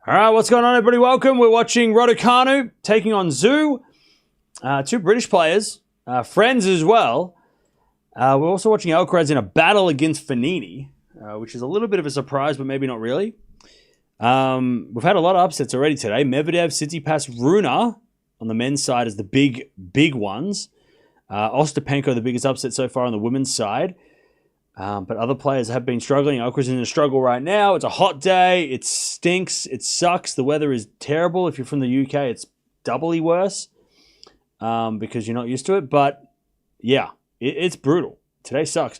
All right, what's going on, everybody? Welcome. We're watching Raducanu taking on Zhu. Two British players, friends as well. We're also watching Alcaraz in a battle against Fognini, which is a little bit of a surprise, but maybe not really. We've had a lot of upsets already today. Medvedev, Tsitsipas, Rune on the men's side is the big ones. Ostapenko, the biggest upset so far on the women's side. But other players have been struggling. Alcaraz is in a struggle right now. It's a hot day. It stinks. It sucks. The weather is terrible. If you're from the UK, it's doubly worse because you're not used to it. But yeah, it's brutal. Today sucks.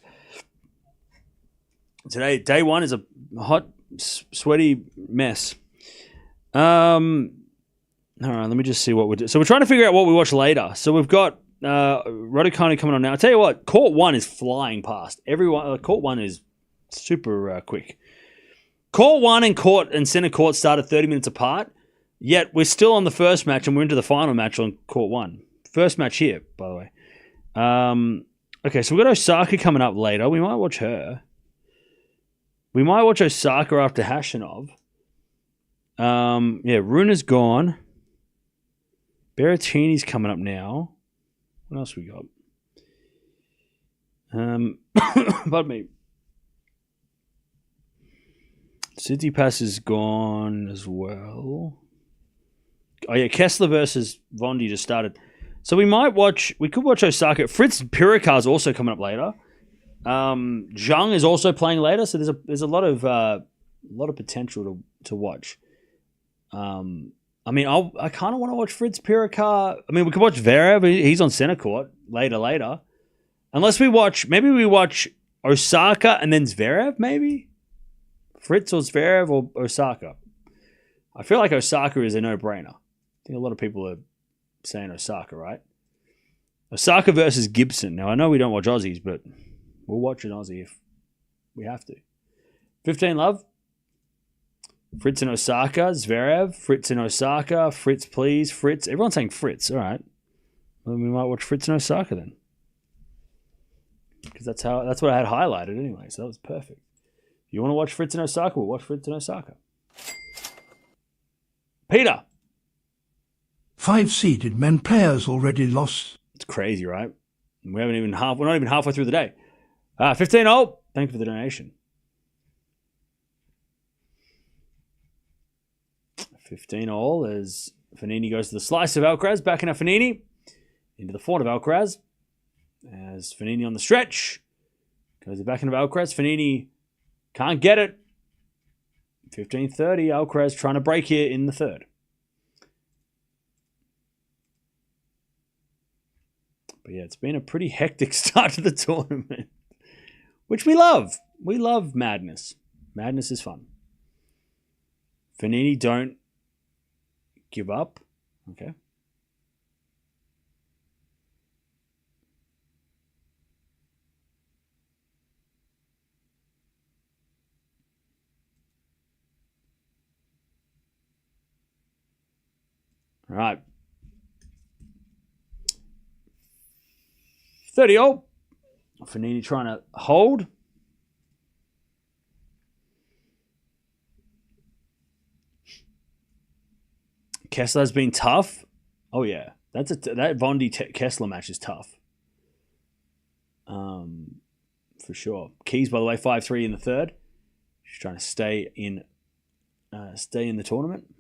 Today, day one is a hot, sweaty mess. All right, let me just see what we do. So we're trying to figure out what we watch later. So we've got Raducanu coming on now. I'll tell you what, court one is flying past. Court one is super quick. Court one and center court started 30 minutes apart, yet we're still on the first match and we're into the final match on court one. First match here, by the way. Okay, so we've got Osaka coming up later. We might watch her. We might watch Osaka after Hashanov. Yeah, Rune's gone. Berrettini's coming up now. What else we got? Pardon me. Tsitsipas is gone as well. Oh yeah, Kessler versus Vondi just started. So we could watch Osaka. Fritz Pirikar is also coming up later. Zhang is also playing later, so there's a lot of potential to watch. I mean, I kind of want to watch Fritz Pirikar. I mean, we could watch Zverev. He's on center court later. Unless maybe we watch Osaka and then Zverev, maybe? Fritz or Zverev or Osaka. I feel like Osaka is a no-brainer. I think a lot of people are saying Osaka, right? Osaka versus Gibson. Now, I know we don't watch Aussies, but we'll watch an Aussie if we have to. 15 love. Fritz and Osaka, Zverev, Fritz and Osaka, Fritz please, Fritz. Everyone's saying Fritz, all right. Well, we might watch Fritz and Osaka then. Because that's what I had highlighted anyway, so that was perfect. If you want to watch Fritz and Osaka, we'll watch Fritz and Osaka. Peter. 5-seeded men players already lost. It's crazy, right? We're not even halfway through the day. 15-0. Thank you for the donation. 15-all as Fognini goes to the slice of Alcaraz, backing up Fognini into the front of Alcaraz. As Fognini on the stretch goes the backing of Alcaraz. Fognini can't get it. 15-30. Alcaraz trying to break here in the third. But yeah, it's been a pretty hectic start to the tournament, which we love. We love madness. Madness is fun. Fognini, don't give up. Okay. All right. 30-all. Fognini trying to hold. Kessler's been tough. Oh yeah, that Vondi Kessler match is tough. For sure. Keys, by the way, 5-3 in the third. She's trying to stay in the tournament.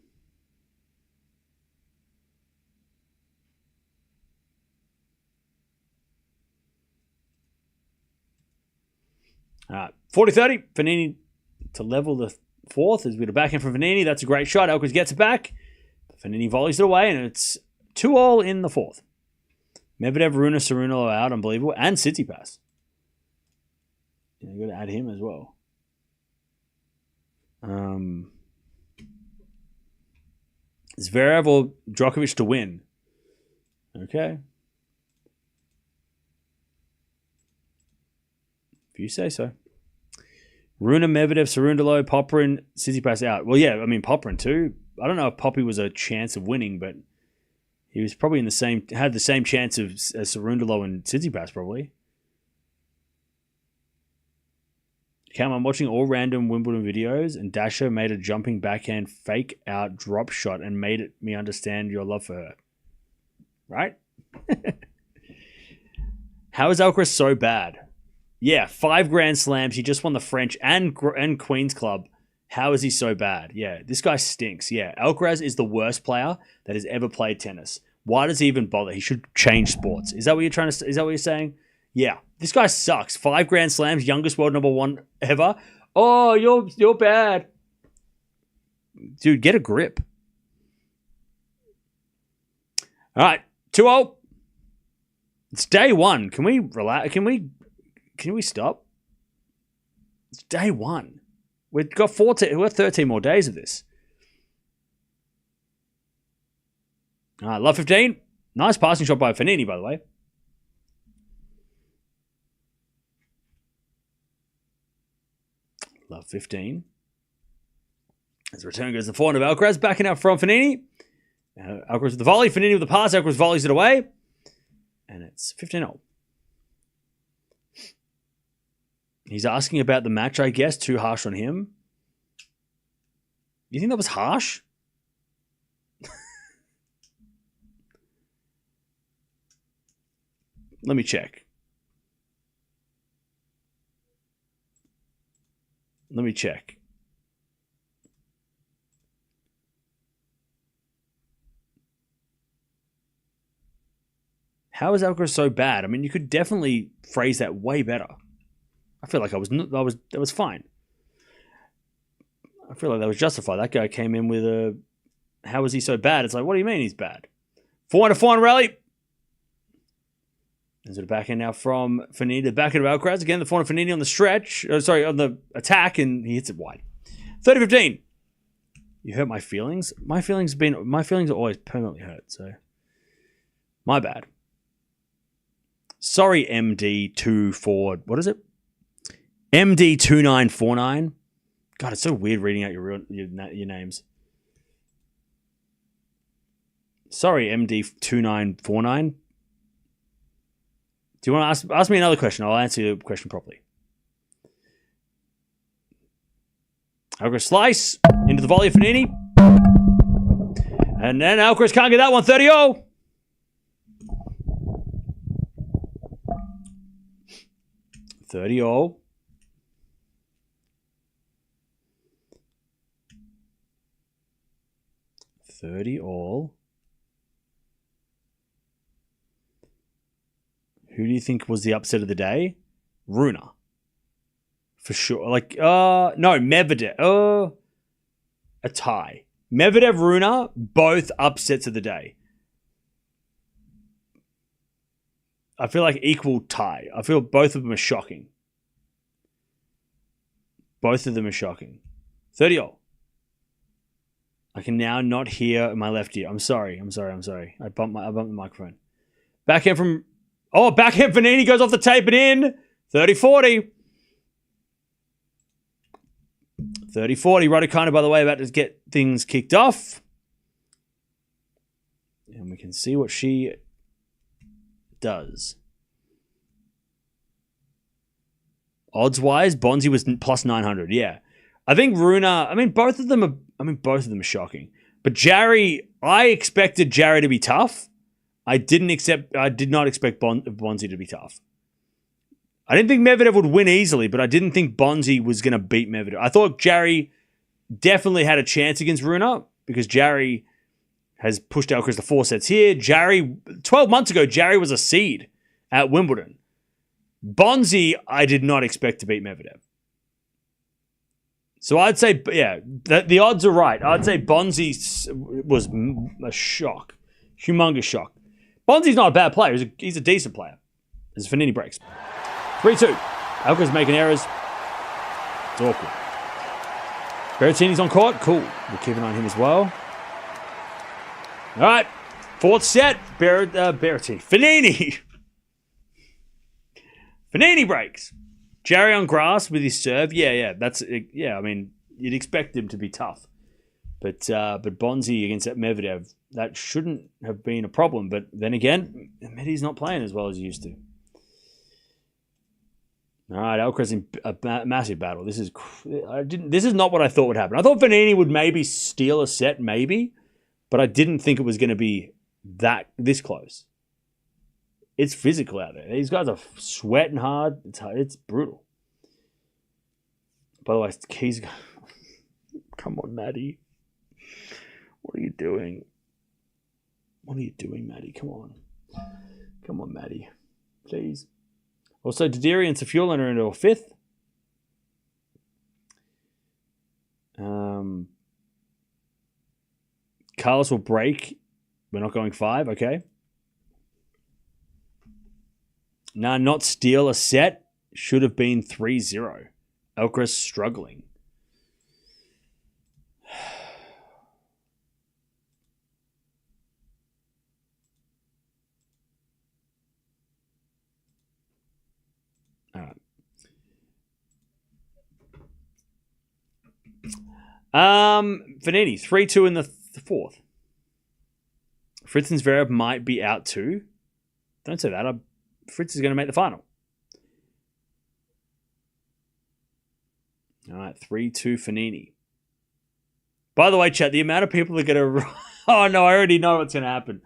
All right, 40-30. Fognini to level the fourth as we get a backhand from Fognini. That's a great shot. Alcaraz gets it back. Fognini volleys it away, and it's 2-all in the fourth. Medvedev, Rune, Cerundolo out, unbelievable, and Tsitsipas. You've got to add him as well. Zverev or Djokovic to win. Okay. If you say so. Rune, Medvedev, Cerundolo, Popyrin, Tsitsipas out. Well, yeah, I mean, Popyrin too. I don't know if Poppy was a chance of winning, but he was probably had the same chance as Cerundolo and Tsitsipas probably. Cam, I'm watching all random Wimbledon videos, and Dasha made a jumping backhand fake out drop shot and made me understand your love for her. Right? How is Alcaraz so bad? Yeah, 5 Grand Slams. He just won the French and Queen's Club. How is he so bad? Yeah, this guy stinks. Yeah, Alcaraz is the worst player that has ever played tennis. Why does he even bother? He should change sports. Is that what you're trying to? Is that what you're saying? Yeah, this guy sucks. 5 Grand Slams, youngest world number 1 ever. Oh, you're bad, dude. Get a grip. All right, 2-0. It's day 1. Can we relax? Can we stop? It's day 1. We've got 13 more days of this. All right, love 15. Nice passing shot by Fognini, by the way. Love 15. As the return goes to the forehand of Alcaraz, backing out from Fognini. Alcaraz with the volley, Fognini with the pass, Alcaraz volleys it away. And it's 15-0. He's asking about the match, I guess. Too harsh on him. You think that was harsh? Let me check. How is Alcaraz so bad? I mean, you could definitely phrase that way better. I feel like that was fine. I feel like that was justified. That guy came in with a, how is he so bad? It's like, what do you mean he's bad? 4-1 rally. There's a backhand now from Fognini. The backhand of Alcaraz. Again, the forehand of Fognini on the stretch. On the attack, and he hits it wide. 30-15. You hurt my feelings? My feelings are always permanently hurt, so my bad. Sorry, MD24. What is it? MD2949. God, it's so weird reading out your names. Sorry, MD2949. Do you want to ask me another question? I'll answer your question properly. Alcaraz slice into the volley of Fognini. And then Alcaraz can't get that one. 30-0. $30. $30. Who do you think was the upset of the day? Rune. For sure. No, Medvedev. A tie. Medvedev, Rune, both upsets of the day. I feel like equal tie. I feel both of them are shocking. Both of them are shocking. 30-0. I can now not hear my left ear. I'm sorry. I bumped the microphone. Backhand from... Oh, backhand Fognini goes off the tape and in. 30-40. 30-40. Raducanu, by the way, about to get things kicked off. And we can see what she does. Odds-wise, Bonzi was plus 900. Yeah. I think Rune... both of them are shocking. But Jarry... I expected Jarry to be tough. I did not expect Bonzi to be tough. I didn't think Medvedev would win easily, but I didn't think Bonzi was going to beat Medvedev. I thought Jarry definitely had a chance against Rune because Jarry has pushed Alcaraz to 4 sets here. 12 months ago, Jarry was a seed at Wimbledon. Bonzi, I did not expect to beat Medvedev. So I'd say, yeah, the odds are right. I'd say Bonzi was a shock. Humongous shock. Bonzi's not a bad player. He's a decent player. As Fognini breaks. 3-2. Alcaraz making errors. It's awkward. Berrettini's on court. Cool. We'll keep an eye on him as well. All right. 4th set. Berrettini. Fognini. Fognini breaks. Jarry on grass with his serve. Yeah. You'd expect him to be tough. But Bonzi against Medvedev, that shouldn't have been a problem. But then again, Medvedev's not playing as well as he used to. All right, Alcaraz in a massive battle. This is not what I thought would happen. I thought Fognini would maybe steal a set, maybe, but I didn't think it was going to be this close. It's physical out there. These guys are sweating hard. It's brutal. By the way, Keys. Come on, Maddie. What are you doing? What are you doing, Maddie? Come on. Come on, Maddie. Please. Also, Didiri and Safiullin are into a fifth. Carlos will break. We're not going 5, okay. Nah, not steal a set. Should have been 3-0. Alcaraz struggling. All right. Fognini, 3-2 in the fourth. Fritz and Zverev might be out too. Don't say that. Fritz is going to make the final. All right, 3-2 Fognini. By the way, chat, the amount of people that are going to... Oh, no, I already know what's going to happen.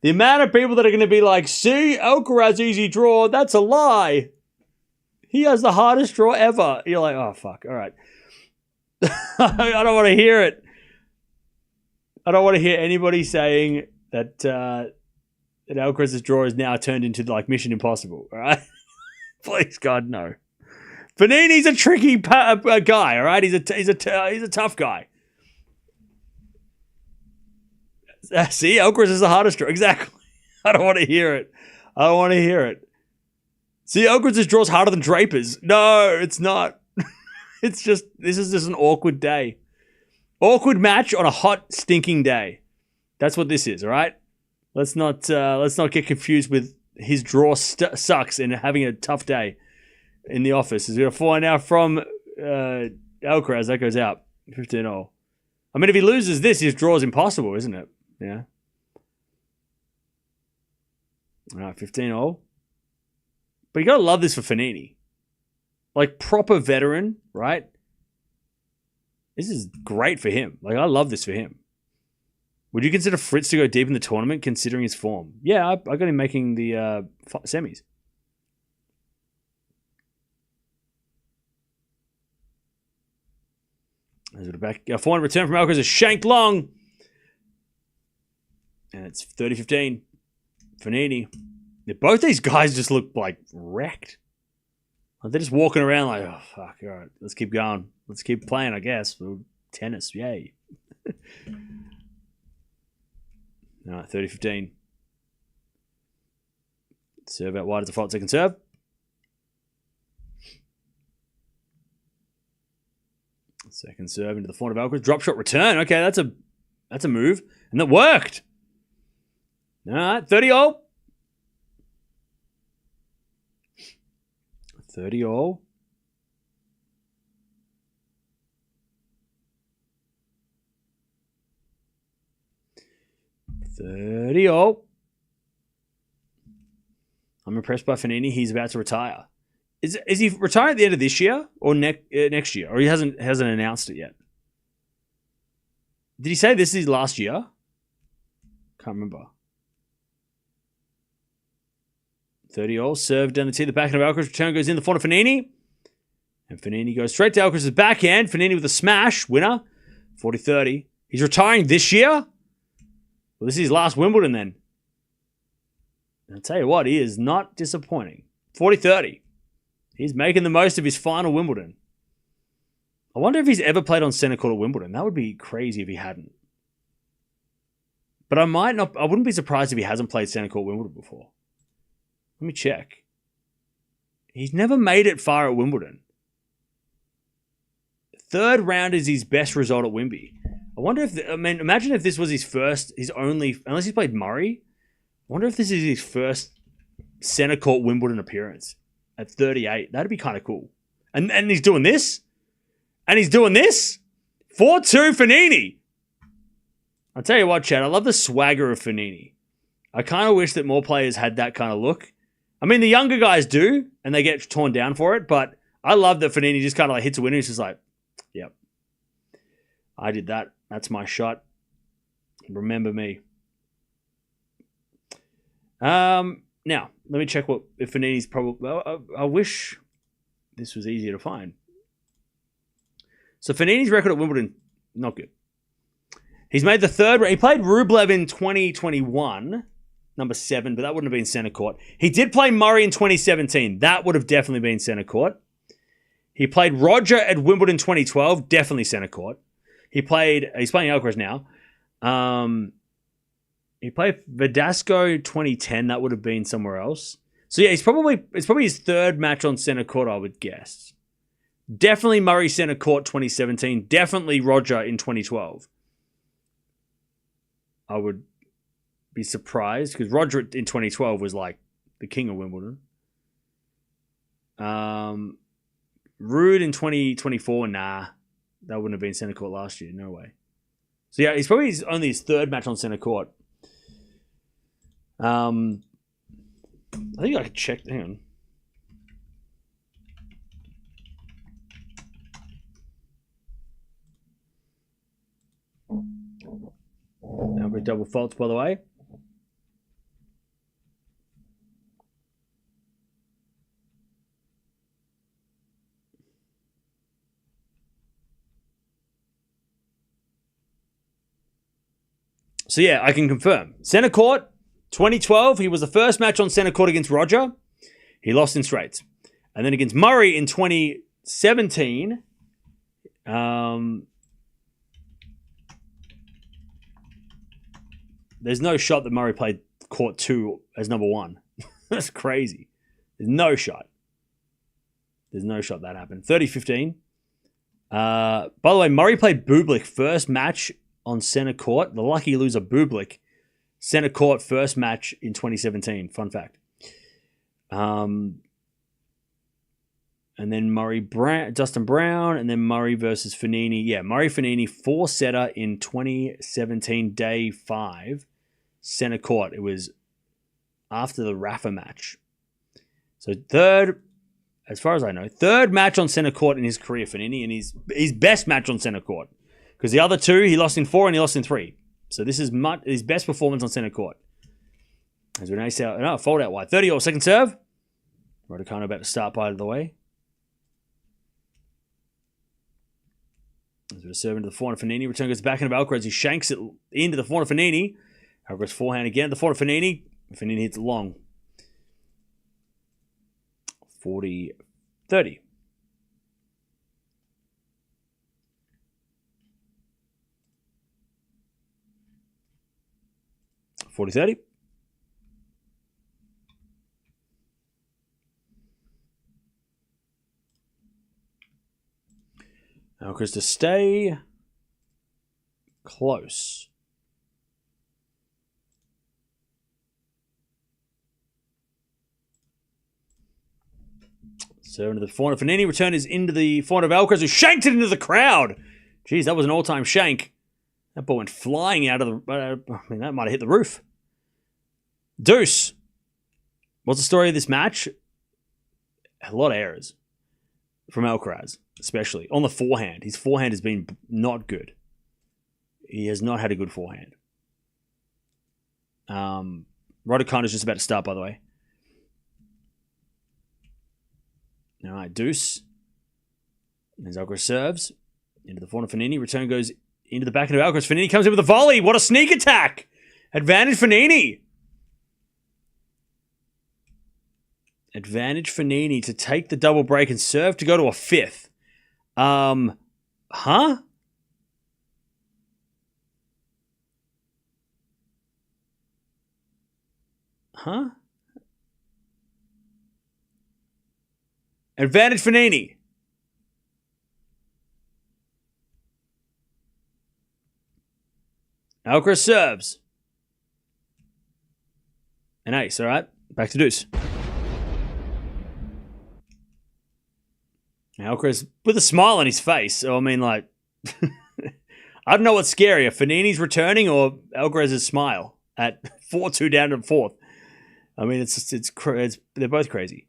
The amount of people that are going to be like, see, Alcaraz easy draw, that's a lie. He has the hardest draw ever. You're like, oh, fuck, all right. I don't want to hear it. I don't want to hear anybody saying that Alcaraz's draw is now turned into like Mission Impossible, all right? Please, God, no. Fognini's a tricky guy, all right? He's a tough guy. See, Alcaraz is the hardest draw. Exactly. I don't want to hear it. I don't want to hear it. See, Alcaraz's draw's harder than Draper's. No, it's not. This is just an awkward day. Awkward match on a hot, stinking day. That's what this is, all right? Let's not get confused with his draw sucks and having a tough day in the office. He's going to find out from Alcaraz. That goes out 15-0. I mean, if he loses this, his draw is impossible, isn't it? Yeah. All right, 15-0. But you got to love this for Fognini. Like, proper veteran, right? This is great for him. Like, I love this for him. Would you consider Fritz to go deep in the tournament, considering his form? Yeah, I got him making the semis. There's a back. A forehand return from Alcaraz is shanked long. And it's 30-15. Fognini. Yeah, both these guys just look like wrecked. Like, they're just walking around like, oh, fuck, all right, let's keep going. Let's keep playing, I guess. Tennis, yay. All right, 30-15. Serve out wide as a fault second serve. Second serve into the forehand of Alcaraz. Drop shot return. Okay, that's a move. And that worked. All right, 30-0. 30-0. I'm impressed by Fognini. He's about to retire. Is he retiring at the end of this year or next year? Or he hasn't announced it yet? Did he say this is his last year? Can't remember. 30-0. Serve down the tee. The backhand of Alcaraz. Return goes in. The forehand of Fognini. And Fognini goes straight to Alcaraz's backhand. Fognini with a smash. Winner. 40-30. He's retiring this year? Well, this is his last Wimbledon then. And I'll tell you what, he is not disappointing. 40-30. He's making the most of his final Wimbledon. I wonder if he's ever played on centre court at Wimbledon. That would be crazy if he hadn't. But I wouldn't be surprised if he hasn't played centre court Wimbledon before. Let me check. He's never made it far at Wimbledon. Third round is his best result at Wimby. I wonder imagine if this was his only, unless he's played Murray. I wonder if this is his first centre court Wimbledon appearance at 38. That'd be kind of cool. And he's doing this. And he's doing this. 4-2 Fognini. I'll tell you what, Chad. I love the swagger of Fognini. I kind of wish that more players had that kind of look. I mean, the younger guys do, and they get torn down for it, but I love that Fognini just kind of like hits a winner. He's just like, yep, I did that. That's my shot. Remember me. Now, let me check if Fognini's probably... Well, I wish this was easier to find. So Fognini's record at Wimbledon, not good. He's made the third... He played Rublev in 2021, number 7, but that wouldn't have been center court. He did play Murray in 2017. That would have definitely been center court. He played Roger at Wimbledon 2012, definitely center court. He's playing Alcaraz now. He played Verdasco 2010. That would have been somewhere else. So yeah, it's probably his third match on center court, I would guess. Definitely Murray center court 2017. Definitely Roger in 2012. I would be surprised because Roger in 2012 was like the king of Wimbledon. Ruud in 2024, nah. That wouldn't have been center court last year. No way. So yeah, he's probably only his third match on center court. I think I could check. Hang on. Now we double faults, by the way. So yeah, I can confirm. Center court, 2012, he was the first match on center court against Roger. He lost in straights. And then against Murray in 2017, there's no shot that Murray played court 2 as number 1. That's crazy. There's no shot. There's no shot that happened. 30-15. By the way, Murray played Bublik first match on center court. The lucky loser Bublik. Center court first match in 2017. Fun fact. And then Dustin Brown, and then Murray versus Fognini. Yeah, Murray Fognini 4-setter in 2017, day 5. Center court. It was after the Rafa match. So third, as far as I know, third match on center court in his career, Fognini, and his best match on center court. Because the other 2, he lost in 4 and he lost in 3. So this is his best performance on center court. As an ace out, no, fold out wide. 30 second serve. Raducanu about to start by the way. As we serve into the forehand of Fognini. Return goes back into Alcaraz. He shanks it into the forehand of Fognini. Alcaraz forehand again. The forehand of Fognini. Fognini hits it long. 40-30. 40-30. Alcaraz to stay close. So into the forehand of Fognini. Return is into the forehand of Alcaraz, who shanked it into the crowd. Jeez, that was an all-time shank. That ball went flying out of the... I mean, that might have hit the roof. Deuce. What's the story of this match? A lot of errors from Alcaraz, especially on the forehand. His forehand has been not good. He has not had a good forehand. Raducanu is just about to start, by the way. All right, deuce. As Alcaraz serves into the forehand of Fognini. Return goes into the back end of Alcaraz. Fognini comes in with a volley. What a sneak attack. Advantage Fognini. Advantage Fognini to take the double break and serve to go to a 5th. Huh? Huh? Advantage Fognini. Alcaraz serves. An ace, all right? Back to deuce. Alcaraz with a smile on his face. So, I mean, like, I don't know what's scarier, Fognini's returning or Alcaraz's smile at 4-2 down to the 4th. I mean, they're both crazy.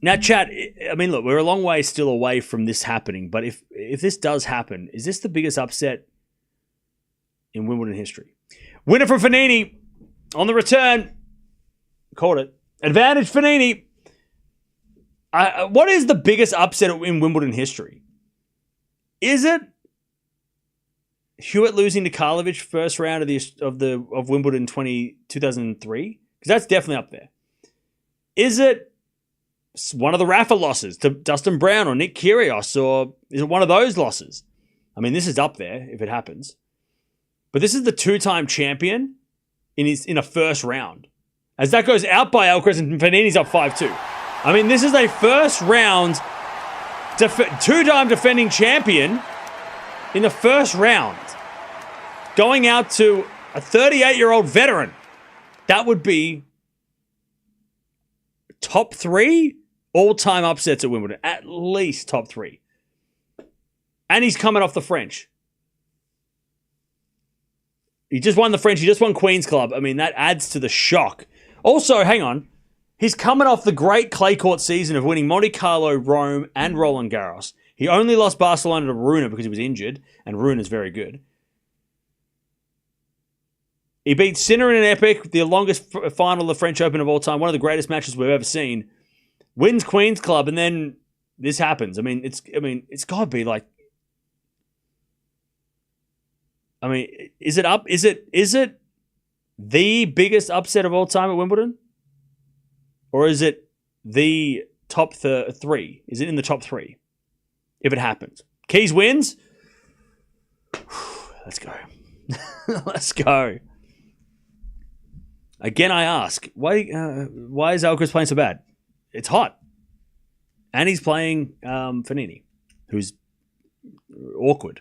Now, chat, I mean, look, we're a long way still away from this happening, but if this does happen, is this the biggest upset in Wimbledon history? Winner for Fognini on the return. Called it. Advantage Fognini. What is the biggest upset in Wimbledon history? Is it Hewitt losing to Karlovic first round of Wimbledon 2003? Because that's definitely up there. Is it one of the Rafa losses to Dustin Brown or Nick Kyrgios, or is it one of those losses? I mean, this is up there if it happens. But this is the two-time champion in a first round. As that goes out by Alcaraz and Fognini's up 5-2. I mean, this is a first round two-time defending champion in the first round. Going out to a 38-year-old veteran. That would be top 3 all-time upsets at Wimbledon. At least top 3. And he's coming off the French. He just won the French. He just won Queen's Club. I mean, that adds to the shock. Also, hang on. He's coming off the great clay court season of winning Monte Carlo, Rome, and Roland Garros. He only lost Barcelona to Rune because he was injured, and Rune is very good. He beat Sinner in an epic, the longest final of the French Open of all time, one of the greatest matches we've ever seen. Wins Queen's Club, and then this happens. I mean, it's got to be like. I mean, is it up? Is it the biggest upset of all time at Wimbledon, or is it the top 3? Is it in the top 3? If it happens, Keys wins. Let's go. Let's go. Again, I ask, why is Alcaraz playing so bad? It's hot. And he's playing Fognini, who's awkward.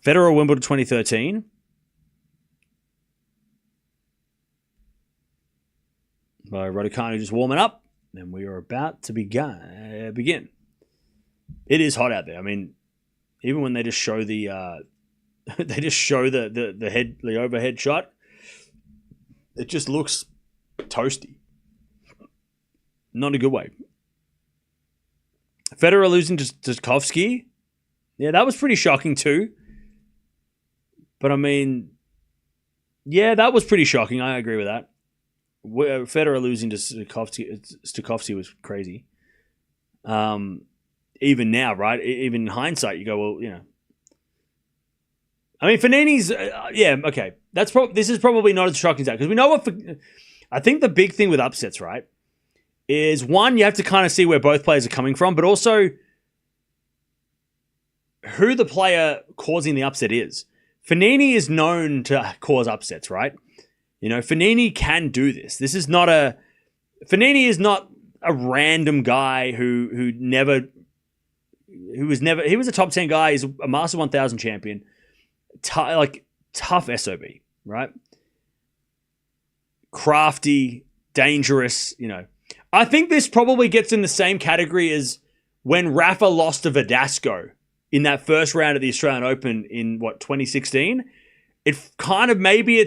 Federer Wimbledon 2013. By Raducanu just warming up. And we are about to begin. It is hot out there. I mean, even when they just show the the overhead shot, it just looks toasty. Not in a good way. Federer losing to Djokovic. Yeah, that was pretty shocking too. But I mean, yeah, that was pretty shocking. I agree with that. Federer losing to Djokovic was crazy. Even now, right? Even in hindsight, you go, well, you know. I mean, Fognini's, yeah, okay. This is probably not as shocking as that because we know what. I think the big thing with upsets, right, is one, you have to kind of see where both players are coming from, but also who the player causing the upset is. Fognini is known to cause upsets, right? You know, Fognini can do this. Fognini is not a random guy he was a top 10 guy. He's a Master 1000 champion. Tough SOB, right? Crafty, dangerous, you know. I think this probably gets in the same category as when Rafa lost to Verdasco in that first round of the Australian Open in, 2016? It kind of, maybe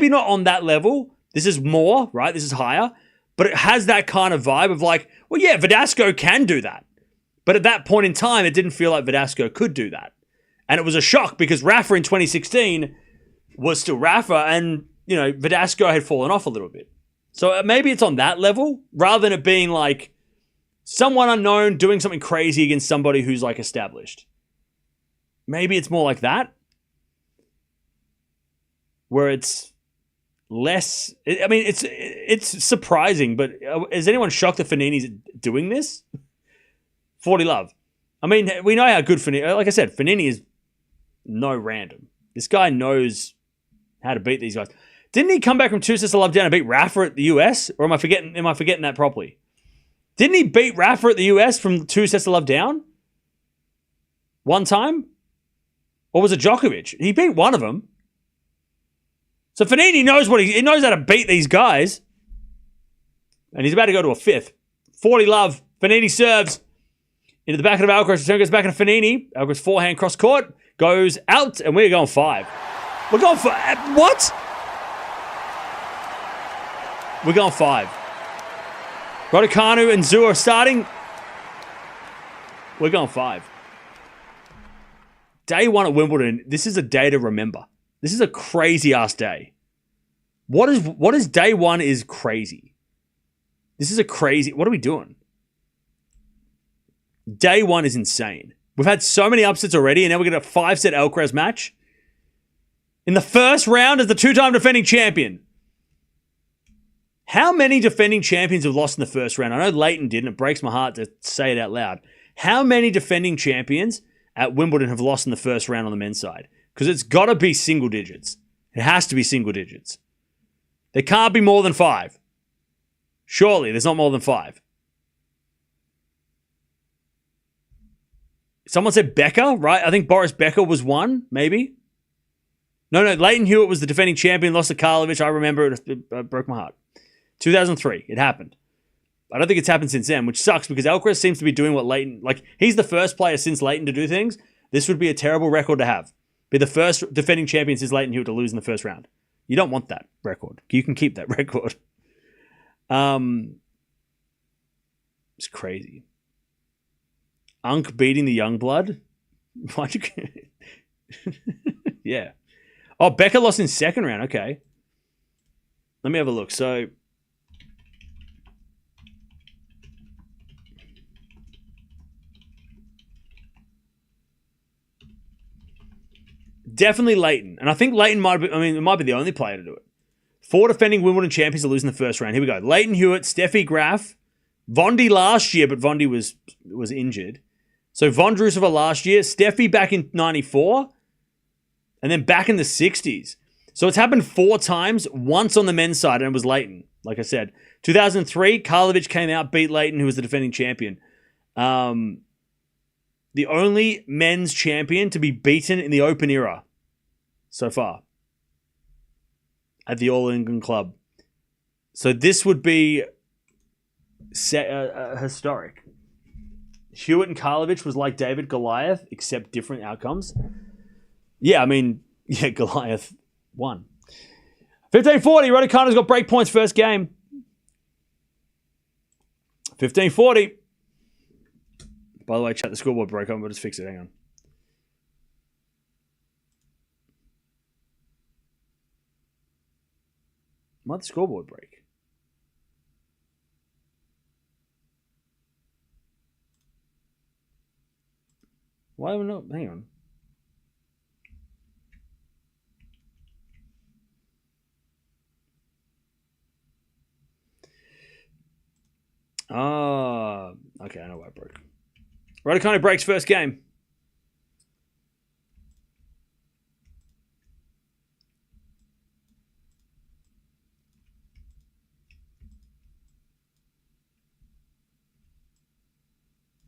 not on that level. This is more, right? This is higher. But it has that kind of vibe of like, well, yeah, Verdasco can do that. But at that point in time, it didn't feel like Verdasco could do that. And it was a shock because Rafa in 2016 was still Rafa and, you know, Verdasco had fallen off a little bit. So maybe it's on that level rather than it being like someone unknown doing something crazy against somebody who's like established. Maybe it's more like that. Where it's less. I mean, it's surprising, but is anyone shocked that Fognini's doing this? 40 love. I mean, we know how good Fognini. Like I said, Fognini is no random. This guy knows how to beat these guys. Didn't he come back from 2 sets to love down and beat Rafa at the US? Or am I forgetting that properly? Didn't he beat Rafa at the US from 2 sets to love down? One time? Or was it Djokovic? He beat one of them. So Fognini knows he knows how to beat these guys. And he's about to go to a fifth. 40 love. Fognini serves into the back of Alcaraz. Return goes back into Fognini. Alcaraz forehand cross court. Goes out. And we're going 5. We're going for... What? We're going 5. Raducanu and Zhu are starting. We're going 5. Day 1 at Wimbledon. This is a day to remember. This is a crazy-ass day. What is day 1 is crazy. This is a crazy... What are we doing? Day 1 is insane. We've had so many upsets already, and now we're getting a 5-set Alcaraz match. In the first round as the 2-time defending champion. How many defending champions have lost in the first round? I know Leighton did, and it breaks my heart to say it out loud. How many defending champions at Wimbledon have lost in the first round on the men's side? Because it's got to be single digits. It has to be single digits. There can't be more than 5. Surely, there's not more than 5. Someone said Becker, right? I think Boris Becker was 1, maybe. No, Leighton Hewitt was the defending champion, lost to Karlovic. I remember it broke my heart. 2003, it happened. I don't think it's happened since then, which sucks because Alcaraz seems to be doing what Leighton... Like, he's the first player since Leighton to do things. This would be a terrible record to have. Be the first defending champion since Leighton Hewitt to lose in the first round. You don't want that record. You can keep that record. It's crazy. Unk beating the Youngblood? Why'd you... Yeah. Oh, Becker lost in second round. Okay. Let me have a look. So... Definitely Leighton. And I think Leighton might be, it might be the only player to do it. 4 defending Wimbledon champions to lose in the first round. Here we go. Leighton Hewitt, Steffi Graf, Vondi last year, but Vondi was injured. So Vondrousova last year, Steffi back in 94, and then back in the 60s. So it's happened 4 times, once on the men's side, and it was Leighton, like I said. 2003, Karlovic came out, beat Leighton, who was the defending champion. The only men's champion to be beaten in the Open era so far at the All England Club. So this would be historic. Hewitt and Karlovic was like David Goliath, except different outcomes. Yeah, Goliath won. 1540, Raducanu's got break points first game. 1540. By the way, chat, the scoreboard broke. I'll just fix it. Hang on. Might the scoreboard break? Why have we not? Hang on. Okay, I know why it broke. Raducanu breaks first game.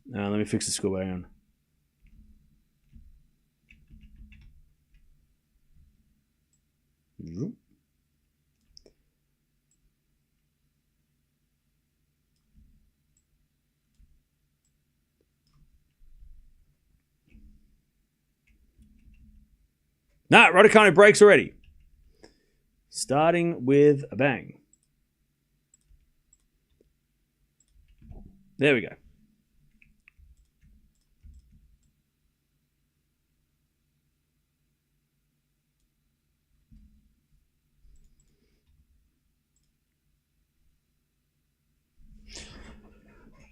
Let me fix the score. Hang on. No, Raducanu breaks already. Starting with a bang. There we go.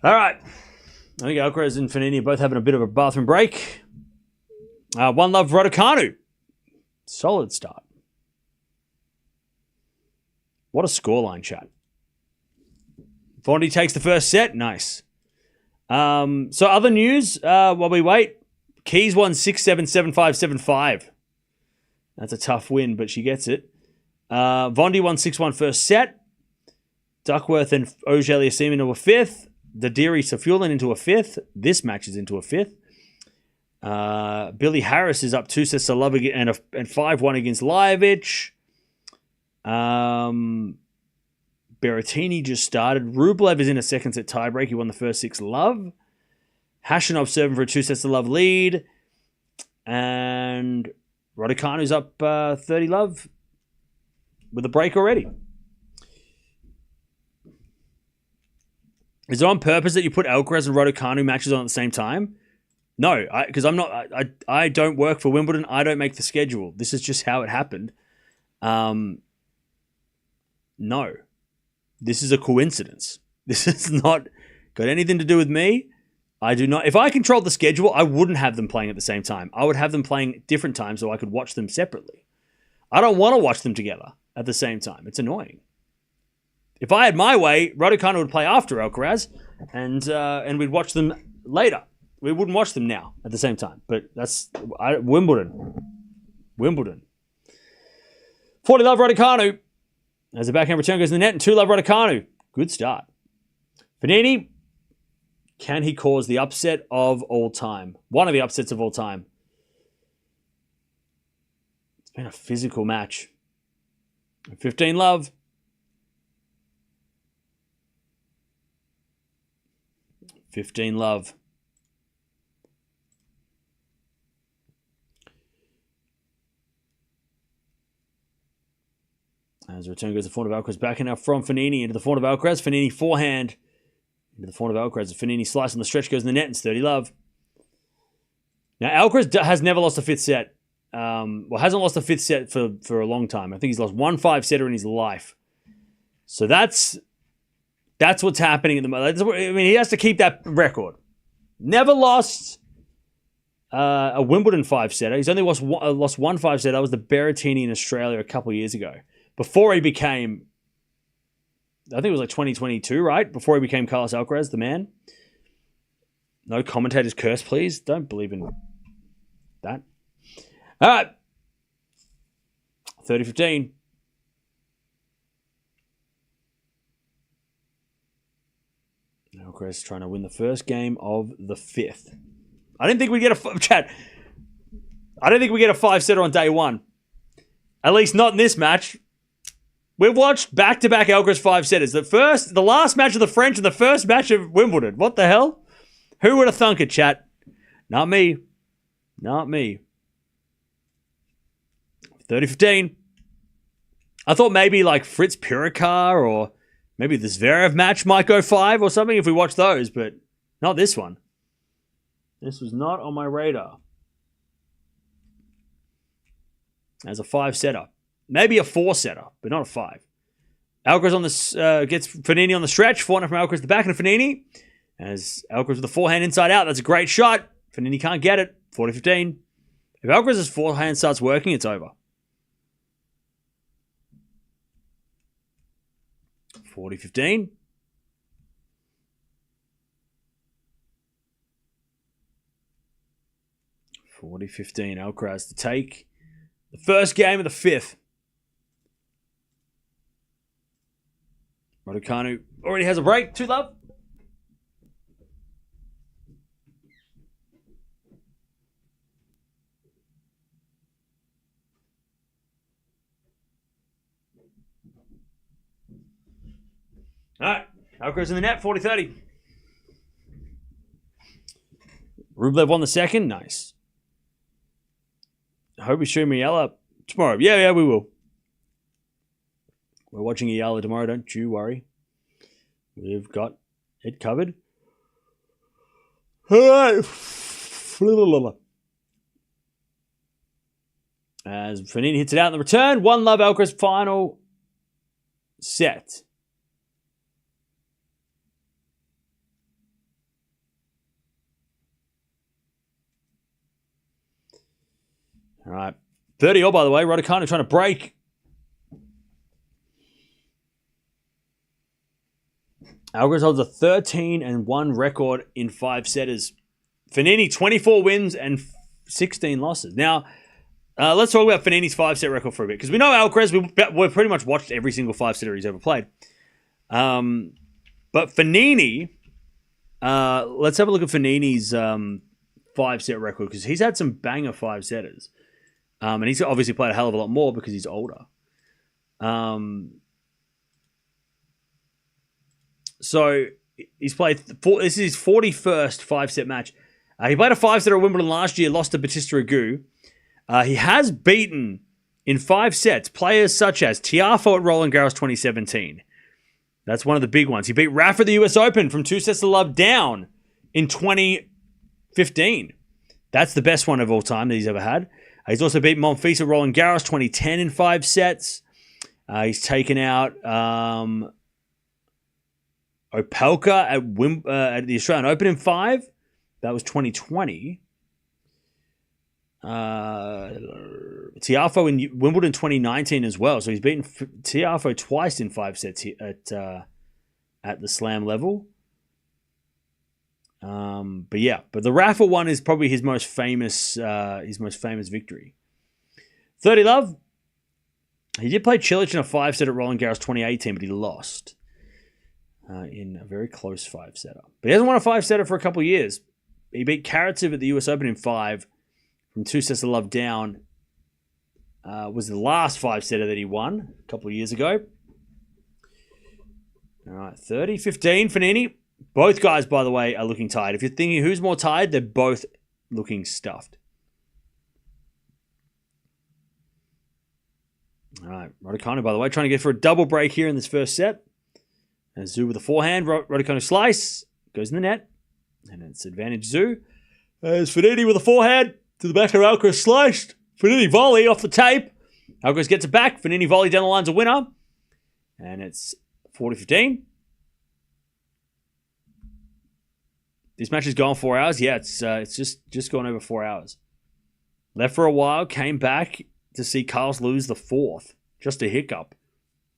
All right. I think Alcaraz and Fognini are both having a bit of a bathroom break. One love Raducanu. Solid start. What a scoreline, chat. Vondi takes the first set. Nice. So other news while we wait. Keys won 6-7, 7-5, 7-5. That's a tough win, but she gets it. Vondi won 6-1 first set. Duckworth and Auger-Aliassime into a fifth. Dadiri Safiullin into a fifth. This match is into a fifth. Billy Harris is up 2 sets to love and 5-1 against Lajovic. Berrettini just started. Rublev is in a second set tiebreak. He won the first 6 love. Hashanov serving for a 2 sets to love lead. And Raducanu's up 30 love with a break already. Is it on purpose that you put Alcaraz and Raducanu matches on at the same time? No, because I don't work for Wimbledon. I don't make the schedule. This is just how it happened. No, this is a coincidence. This has not got anything to do with me. I do not. If I controlled the schedule, I wouldn't have them playing at the same time. I would have them playing at different times so I could watch them separately. I don't want to watch them together at the same time. It's annoying. If I had my way, Raducanu would play after Alcaraz, and we'd watch them later. We wouldn't watch them now at the same time. But that's Wimbledon. 40 love Raducanu. As the backhand return goes in the net, and 2 love Raducanu. Good start. Fognini, can he cause the upset of all time? One of the upsets of all time. It's been a physical match. 15 love. 15 love. As the return goes to the forehand of Alcaraz, backing out from Fognini into the forehand of Alcaraz. Fognini forehand into the forehand of Alcaraz. Fognini slice on the stretch goes in the net, and it's 30 love. Now, Alcaraz has never lost a fifth set. Hasn't lost a fifth set for a long time. I think he's lost one 5-setter in his life. So that's what's happening at the moment. I mean, he has to keep that record. Never lost a Wimbledon 5-setter. He's only lost one 5-setter. That was the Berrettini in Australia a couple of years ago. Before he became, I think it was like 2022, right? Before he became Carlos Alcaraz, the man. No commentators curse, please. Don't believe in that. All right. 30-15. Alcaraz trying to win the first game of the 5th. I didn't think we'd get a 5-setter on day one. At least not in this match. We've watched back-to-back Alcaraz 5-setters. The last match of the French and the first match of Wimbledon. What the hell? Who would have thunk it, chat? Not me. Not me. 30-15. I thought maybe like Fritz Pirikar or maybe the Zverev match might go 5 or something if we watch those, but not this one. This was not on my radar. As a 5-setter. Maybe a 4-setter, but not a 5. Alcaraz on the gets Fognini on the stretch. Forehand from Alcaraz to the back of Fognini. As Alcaraz with the forehand inside out. That's a great shot. Fognini can't get it. 40-15. If Alcaraz's forehand starts working, it's over. 40-15. Alcaraz to take the first game of the 5th. Raducanu already has a break. 2 love. All right. Alcaraz in the net. 40-30. Rublev won the second. Nice. I hope we stream Eala tomorrow. Yeah, we will. We're watching Eala tomorrow, don't you worry. We've got it covered. All right. As Fognini hits it out in the return. 1 love Alcaraz final set. All right. 30-all, by the way. Raducanu trying to break. Alcaraz holds a 13-1 record in 5-setters. Fognini, 24 wins and 16 losses. Now, let's talk about Fognini's 5-set record for a bit. Because we know Alcaraz, we've pretty much watched every single 5-setter he's ever played. But Fognini, let's have a look at Fognini's 5-set record. Because he's had some banger 5-setters. And he's obviously played a hell of a lot more because he's older. So he's played, this is his 41st 5-set match. He played a 5-setter at Wimbledon last year, lost to Bautista Agut. He has beaten in 5 sets players such as Tiafoe at Roland Garros 2017, That's one of the big ones. He beat Rafa at the US Open from 2 sets to love down in 2015. That's the best one of all time that he's ever had. He's also beat Monfils at Roland Garros 2010 in 5 sets. He's taken out Opelka at the Australian Open in 5. That was 2020. Tiafoe in Wimbledon 2019 as well. So he's beaten Tiafoe twice in 5 sets at the slam level. But the Rafa one is probably his most famous victory. 30 love. He did play Cilic in a 5-set at Roland Garros 2018, but he lost in a very close 5-setter. But he hasn't won a 5-setter for a couple of years. He beat Karatsev at the US Open in 5 from 2 sets to love down. Was the last 5-setter that he won a couple of years ago. All right, 30, 15, Fognini. Both guys, by the way, are looking tired. If you're thinking who's more tired, they're both looking stuffed. All right, Raducanu, by the way, trying to get for a double break here in this first set. And Zhu with a forehand. Raducanu slice. Goes in the net. And it's advantage Zhu. There's Fognini with a forehand. To the back of Alcaraz sliced. Fognini volley off the tape. Alcaraz gets it back. Fognini volley down the line's a winner. And it's 40-15. This match has gone 4 hours. Yeah, it's just gone over 4 hours. Left for a while. Came back to see Carlos lose the 4th. Just a hiccup.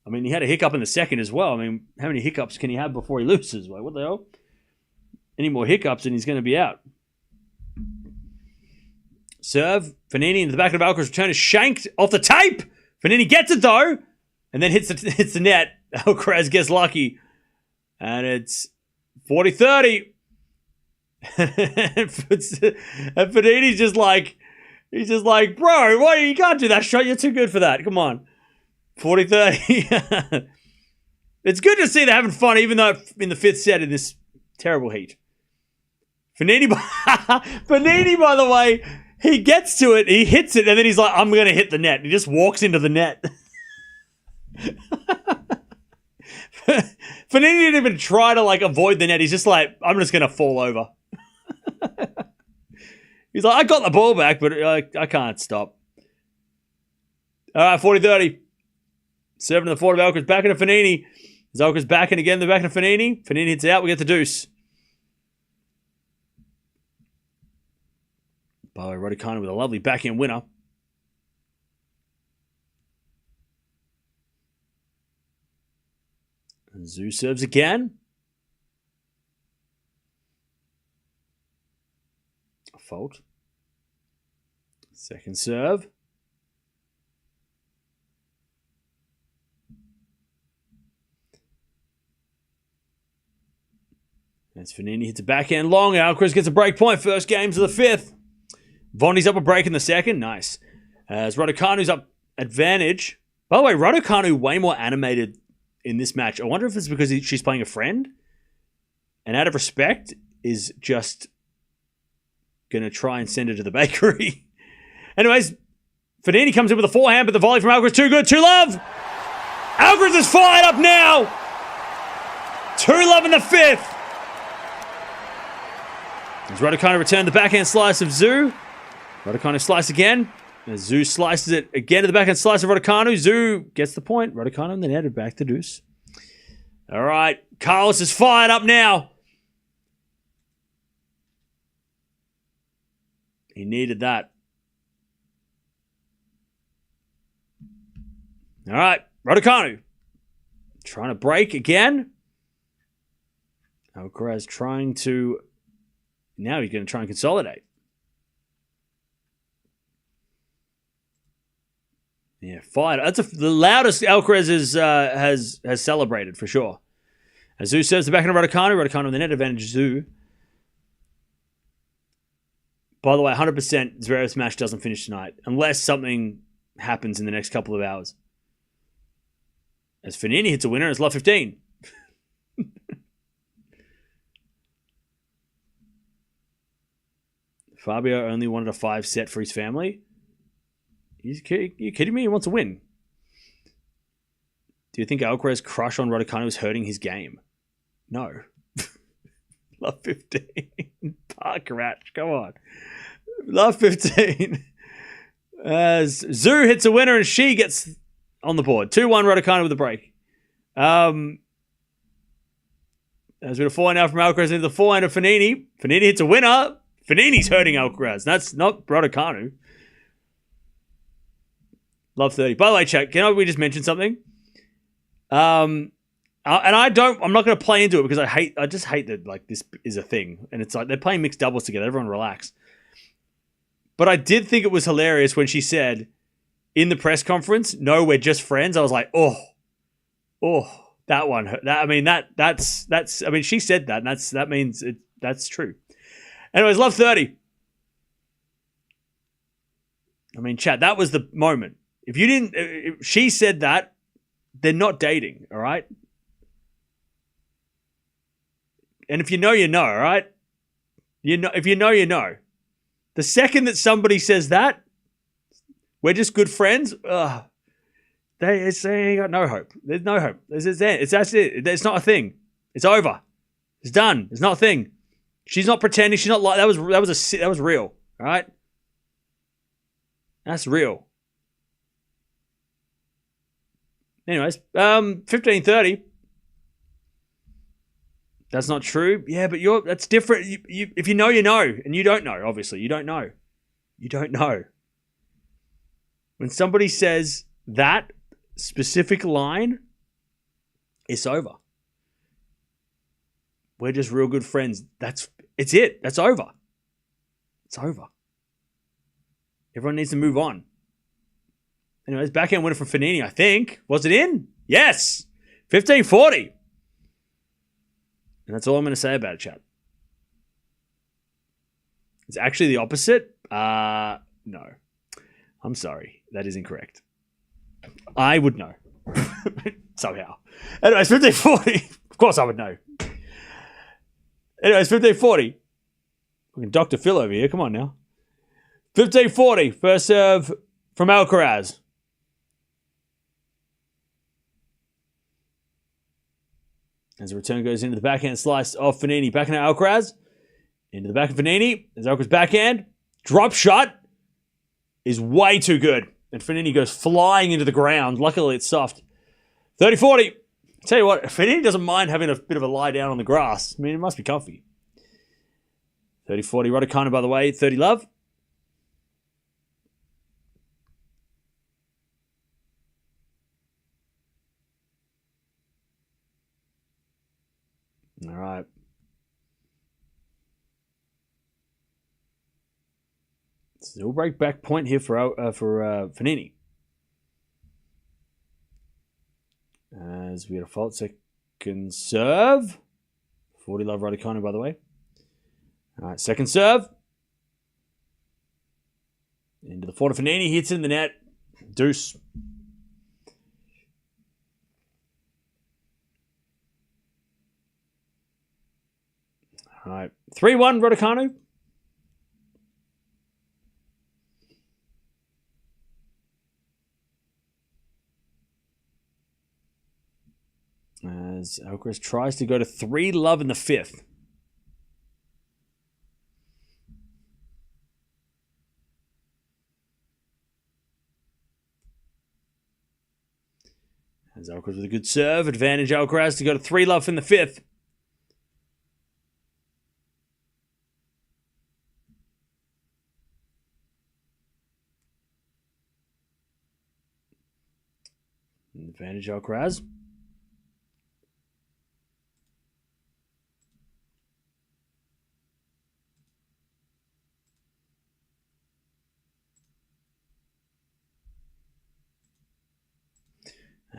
I mean, he had a hiccup in the second as well. I mean, how many hiccups can he have before he loses? Like, what the hell? Any more hiccups and he's going to be out. Serve. Fognini into the back of Alcaraz. Return is shanked off the tape. Fognini gets it though. And then hits the net. Alcaraz gets lucky. And it's 40-30. And Fognini's just like, he's just like, bro, why you can't do that shot? You're too good for that. Come on. 40-30. It's good to see they're having fun, even though in the 5th set in this terrible heat. Fognini, by the way, he gets to it, he hits it, and then he's like, I'm going to hit the net. He just walks into the net. Fognini didn't even try to avoid the net. He's just like, I'm just going to fall over. He's like, I got the ball back, but I can't stop. All right, 40-30. Serving to the forward of Alcaraz, back into Fognini. Alcaraz back in again, the back into Fognini. Fognini hits out, we get the deuce. By the way, Raducanu with a lovely backhand winner. And Zhu serves again. A fault. Second serve. As Fognini hits a backhand long, Alcaraz gets a break point. First games of the 5th. Vondi's up a break in the second. Nice. As Raducanu's up advantage. By the way, Raducanu way more animated in this match. I wonder if it's because she's playing a friend. And out of respect, is just going to try and send her to the bakery. Anyways, Fognini comes in with a forehand, but the volley from Alcaraz too good. 2-love. Alcaraz is fired up now. 2-love in the 5th. As Raducanu returned the backhand slice of Zhu. Raducanu slice again. As Zhu slices it again to the backhand slice of Raducanu. Zhu gets the point. Raducanu in the net, back to deuce. All right. Carlos is fired up now. He needed that. All right. Raducanu trying to break again. Alcaraz trying to... Now he's going to try and consolidate. Yeah, fired. That's the loudest Alcaraz has celebrated for sure. As Zhu serves the backhand of Raducanu. Raducanu with the net advantage. Zhu. By the way, 100% Zverev's match doesn't finish tonight unless something happens in the next couple of hours. As Fognini hits a winner, it's love 15. Fabio only wanted a 5-set for his family. You kidding me? He wants to win. Do you think Alcaraz's crush on Raducanu is hurting his game? No. Love 15. Park rat. Come on. Love 15. As Zhu hits a winner and she gets on the board. 2-1 Raducanu with a break. As we a forehand now from Alcaraz into the forehand of Fognini. Fognini hits a winner. Fognini's hurting Alcaraz. That's not Raducanu. Love 30. By the way, chat, we just mentioned something? I'm not going to play into it because I just hate that like this is a thing. And it's like they're playing mixed doubles together. Everyone relax. But I did think it was hilarious when she said in the press conference, "No, we're just friends." I was like, oh, that one. She said that, and that means that's true. Anyways, love 30. I mean, chat, that was the moment. If she said that, they're not dating, all right? And if you know, you know, all right? If you know, you know. The second that somebody says that, we're just good friends, they got no hope. There's no hope. That's it. It's not a thing. It's over. It's done. It's not a thing. She's not pretending. She's not like that was real. All right? That's real. Anyways, 15-30. That's not true. Yeah, but that's different. If you know, you know. And you don't know, obviously. You don't know. You don't know. When somebody says that specific line, it's over. We're just real good friends. It's it. That's over. It's over. Everyone needs to move on. Anyways, backhand winner from Fognini, I think. Was it in? Yes. 15-40. And that's all I'm going to say about it, chat. It's actually the opposite. No. I'm sorry. That is incorrect. I would know. Somehow. Anyways, 15-40. Of course I would know. Anyways, 15-40. We can Dr. Phil over here. Come on now. 15-40. First serve from Alcaraz. As the return goes into the backhand slice of Fognini. Backhand Alcaraz. Into the back of Fognini. As Alcaraz backhand. Drop shot is way too good. And Fognini goes flying into the ground. Luckily, it's soft. 30-40. Tell you what, Fognini doesn't mind having a bit of a lie down on the grass. I mean, it must be comfy. 30-40. Raducanu, by the way. 30 love. All right. Still break back point here for Fognini. As we had a fault second serve. 40 love Raducanu, by the way. All right, second serve. Into the forehand of Fognini. Hits in the net. Deuce. All right. 3-1 Raducanu. As Alcaraz tries to go to 3 love in the fifth. As Alcaraz with a good serve. Advantage Alcaraz to go to 3 love in the fifth. Advantage Alcaraz.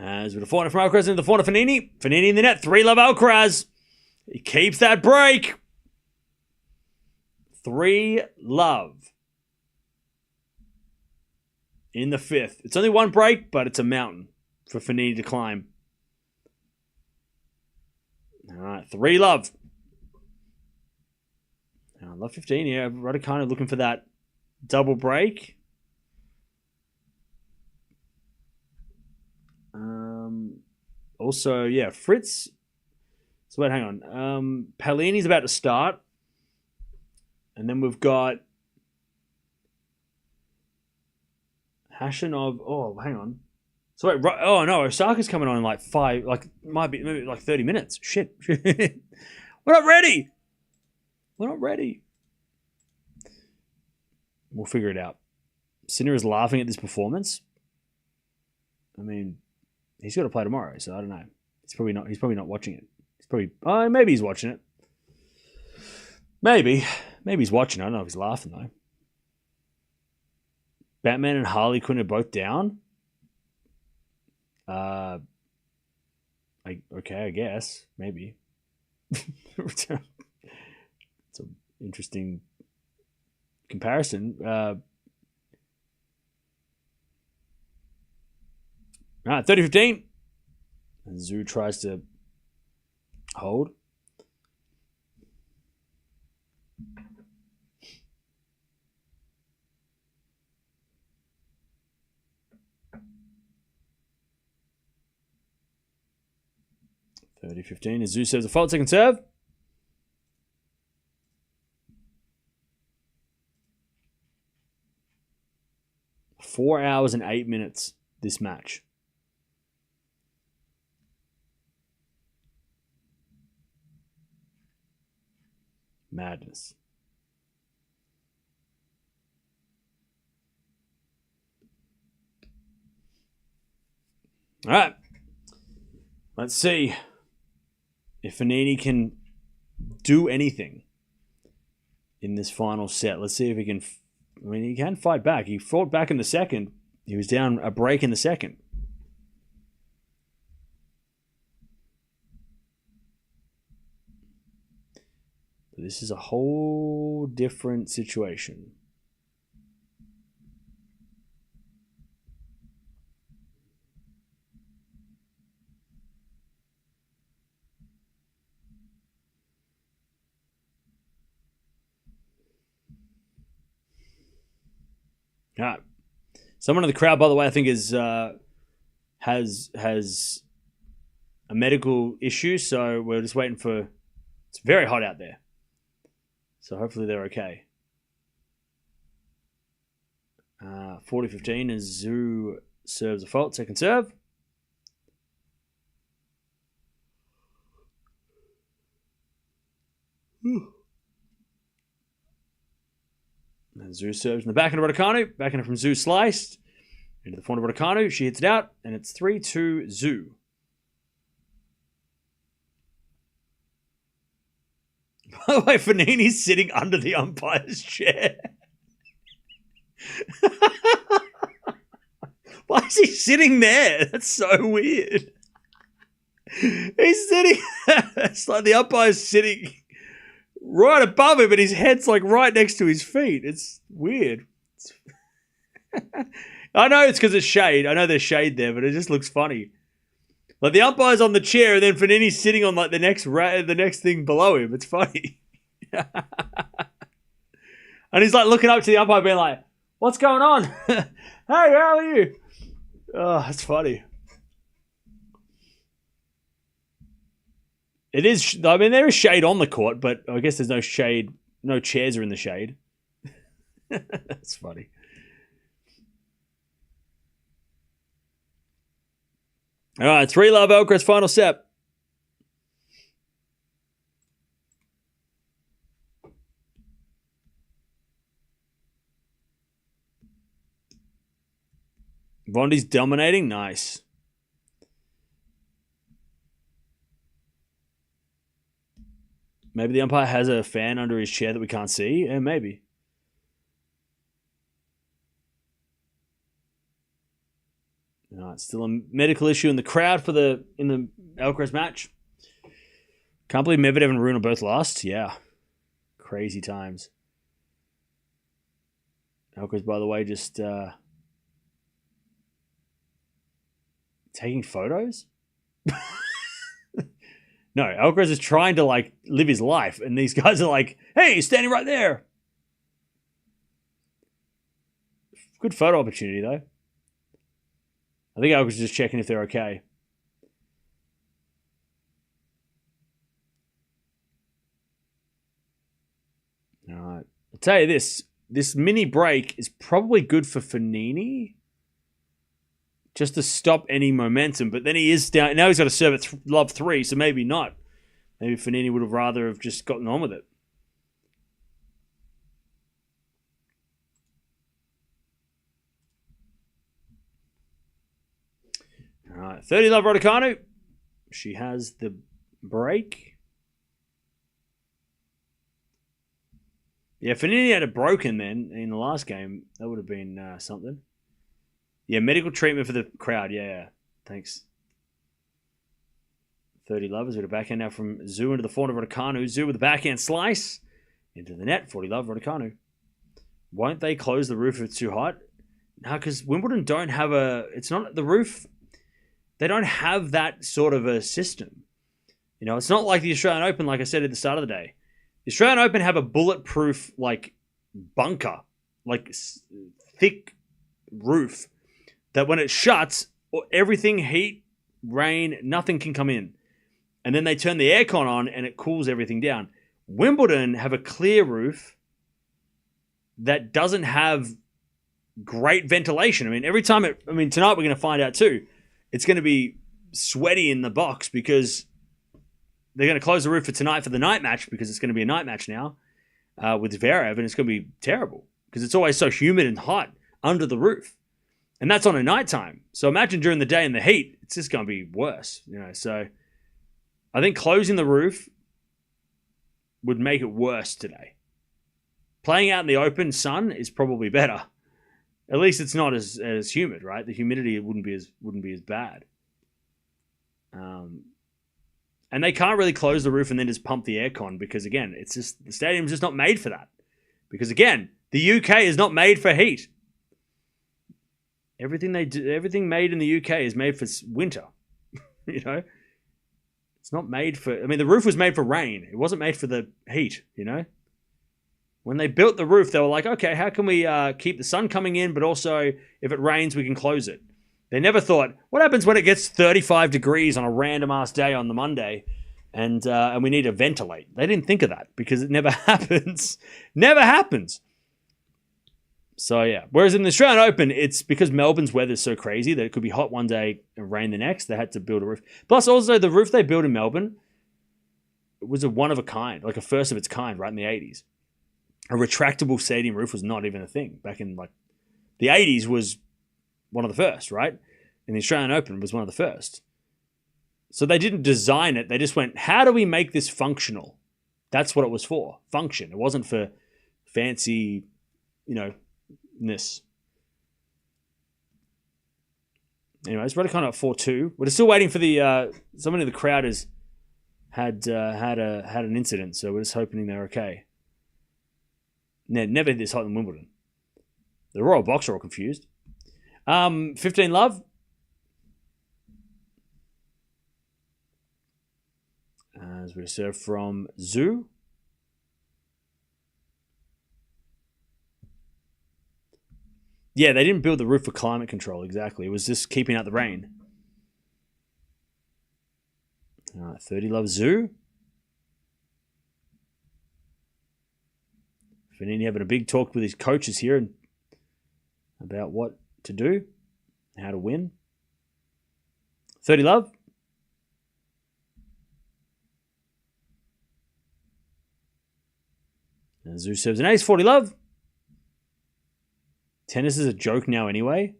As with a forehand from Alcaraz into the forehand of Fognini. Fognini in the net. 3 love Alcaraz. He keeps that break. 3 love. In the fifth. It's only 1 break, but it's a mountain for Fognini to climb. All right, 3 love. Now, love 15 here. Raducanu looking for that double break. Also, yeah, Fritz. So wait, hang on. Palini's about to start. And then we've got Hashanov. Oh, hang on. So wait, oh no, Osaka's coming on in like might be maybe like 30 minutes. Shit. We're not ready. We're not ready. We'll figure it out. Sinner is laughing at this performance. I mean, he's got to play tomorrow, so I don't know. He's probably not watching it. Maybe he's watching it. Maybe he's watching. I don't know if he's laughing though. Batman and Harley Quinn are both down. I guess maybe. It's an interesting comparison. All right, 30-15. And Zhu tries to hold. (30-15) as Zhu serves a fault, second serve. Four hours and 8 minutes this match. Madness. All right. Let's see if Fognini can do anything in this final set. Let's see if he can. I mean, he can fight back. He fought back in the second. He was down a break in the second. But this is a whole different situation. All right. Someone in the crowd, by the way, I think has a medical issue, so we're just waiting for. It's very hot out there, so hopefully they're okay. 40-15 as Zhu serves a fault, second serve. And Zhu serves in the backhand of Raducanu. Backhand from Zhu sliced. Into the forehand of Raducanu. She hits it out. And it's 3-2 Zhu. By the way, Fognini's sitting under the umpire's chair. Why is he sitting there? That's so weird. He's sitting... It's like the umpire's sitting... right above him, but his head's like right next to his feet. It's weird. I know it's because it's shade. I know there's shade there, but it just looks funny. Like the umpire's on the chair, and then Fognini's sitting on like the next thing below him. It's funny. And he's like looking up to the umpire, being like, "What's going on? Hey, how are you?" Oh, that's funny. It is. I mean, there is shade on the court, but I guess there's no shade. No chairs are in the shade. That's funny. All right, 3-love Alcaraz final set. Vondi's dominating. Nice. Maybe the umpire has a fan under his chair that we can't see. Yeah, maybe. All right, still a medical issue in the crowd in the Alcaraz match. Can't believe Medvedev and Rune are both lost. Yeah. Crazy times. Alcaraz, by the way, just taking photos? No, Alcaraz is trying to like live his life, and these guys are like, "Hey, he's standing right there." Good photo opportunity, though. I think Alcaraz is just checking if they're okay. I'll tell you this mini break is probably good for Fognini, just to stop any momentum. But then he is down. Now he's got to serve at love 3, so maybe not. Maybe Fognini would have rather have just gotten on with it. All right, 30 love Raducanu. She has the break. Yeah, Fognini had it broken then in the last game. That would have been something. Yeah, medical treatment for the crowd. Yeah. Thanks. 30 lovers with a backhand now from Zhu into the forehand of Raducanu. Zhu with a backhand slice into the net. 40 love Raducanu. Won't they close the roof if it's too hot? No, because Wimbledon don't have it's not the roof. They don't have that sort of a system. You know, it's not like the Australian Open, like I said at the start of the day. The Australian Open have a bulletproof, like, bunker, like, thick roof that when it shuts, everything, heat, rain, nothing can come in. And then they turn the aircon on and it cools everything down. Wimbledon have a clear roof that doesn't have great ventilation. I mean, tonight we're going to find out too. It's going to be sweaty in the box because they're going to close the roof for tonight for the night match because it's going to be a night match now with Zverev, and it's going to be terrible because it's always so humid and hot under the roof. And that's on a nighttime. So imagine during the day in the heat, it's just going to be worse. You know, so I think closing the roof would make it worse today. Playing out in the open sun is probably better. At least it's not as humid, right? The humidity wouldn't be as bad. And they can't really close the roof and then just pump the aircon because, again, it's just the stadium's just not made for that. Because, again, the UK is not made for heat. Everything made in the UK is made for winter. You know, it's not made for. I mean, the roof was made for rain. It wasn't made for the heat. You know, when they built the roof, they were like, okay, how can we keep the sun coming in, but also if it rains, we can close it. They never thought, what happens when it gets 35 degrees on a random ass day on the Monday, and we need to ventilate? They didn't think of that because it never happens. Never happens. So, yeah. Whereas in the Australian Open, it's because Melbourne's weather is so crazy that it could be hot one day and rain the next. They had to build a roof. Plus, also, the roof they built in Melbourne, it was a one of a kind, like a first of its kind, right in the 80s. A retractable stadium roof was not even a thing. Back in, like, the 80s was one of the first, right? And the Australian Open was one of the first. So they didn't design it. They just went, how do we make this functional? That's what it was for. Function. It wasn't for fancy, ness. Anyways, Raducanu at 4-2. We're still waiting for the somebody in the crowd has had an incident, so we're just hoping they're okay. Never this hot in Wimbledon. The Royal Box are all confused. 15 love. As we serve from Zhu. Yeah, they didn't build the roof for climate control, exactly. It was just keeping out the rain. 30 love Zhu. Fognini having a big talk with his coaches here about what to do, how to win. 30 love. And Zhu serves an ace. 40 love. Tennis is a joke now anyway.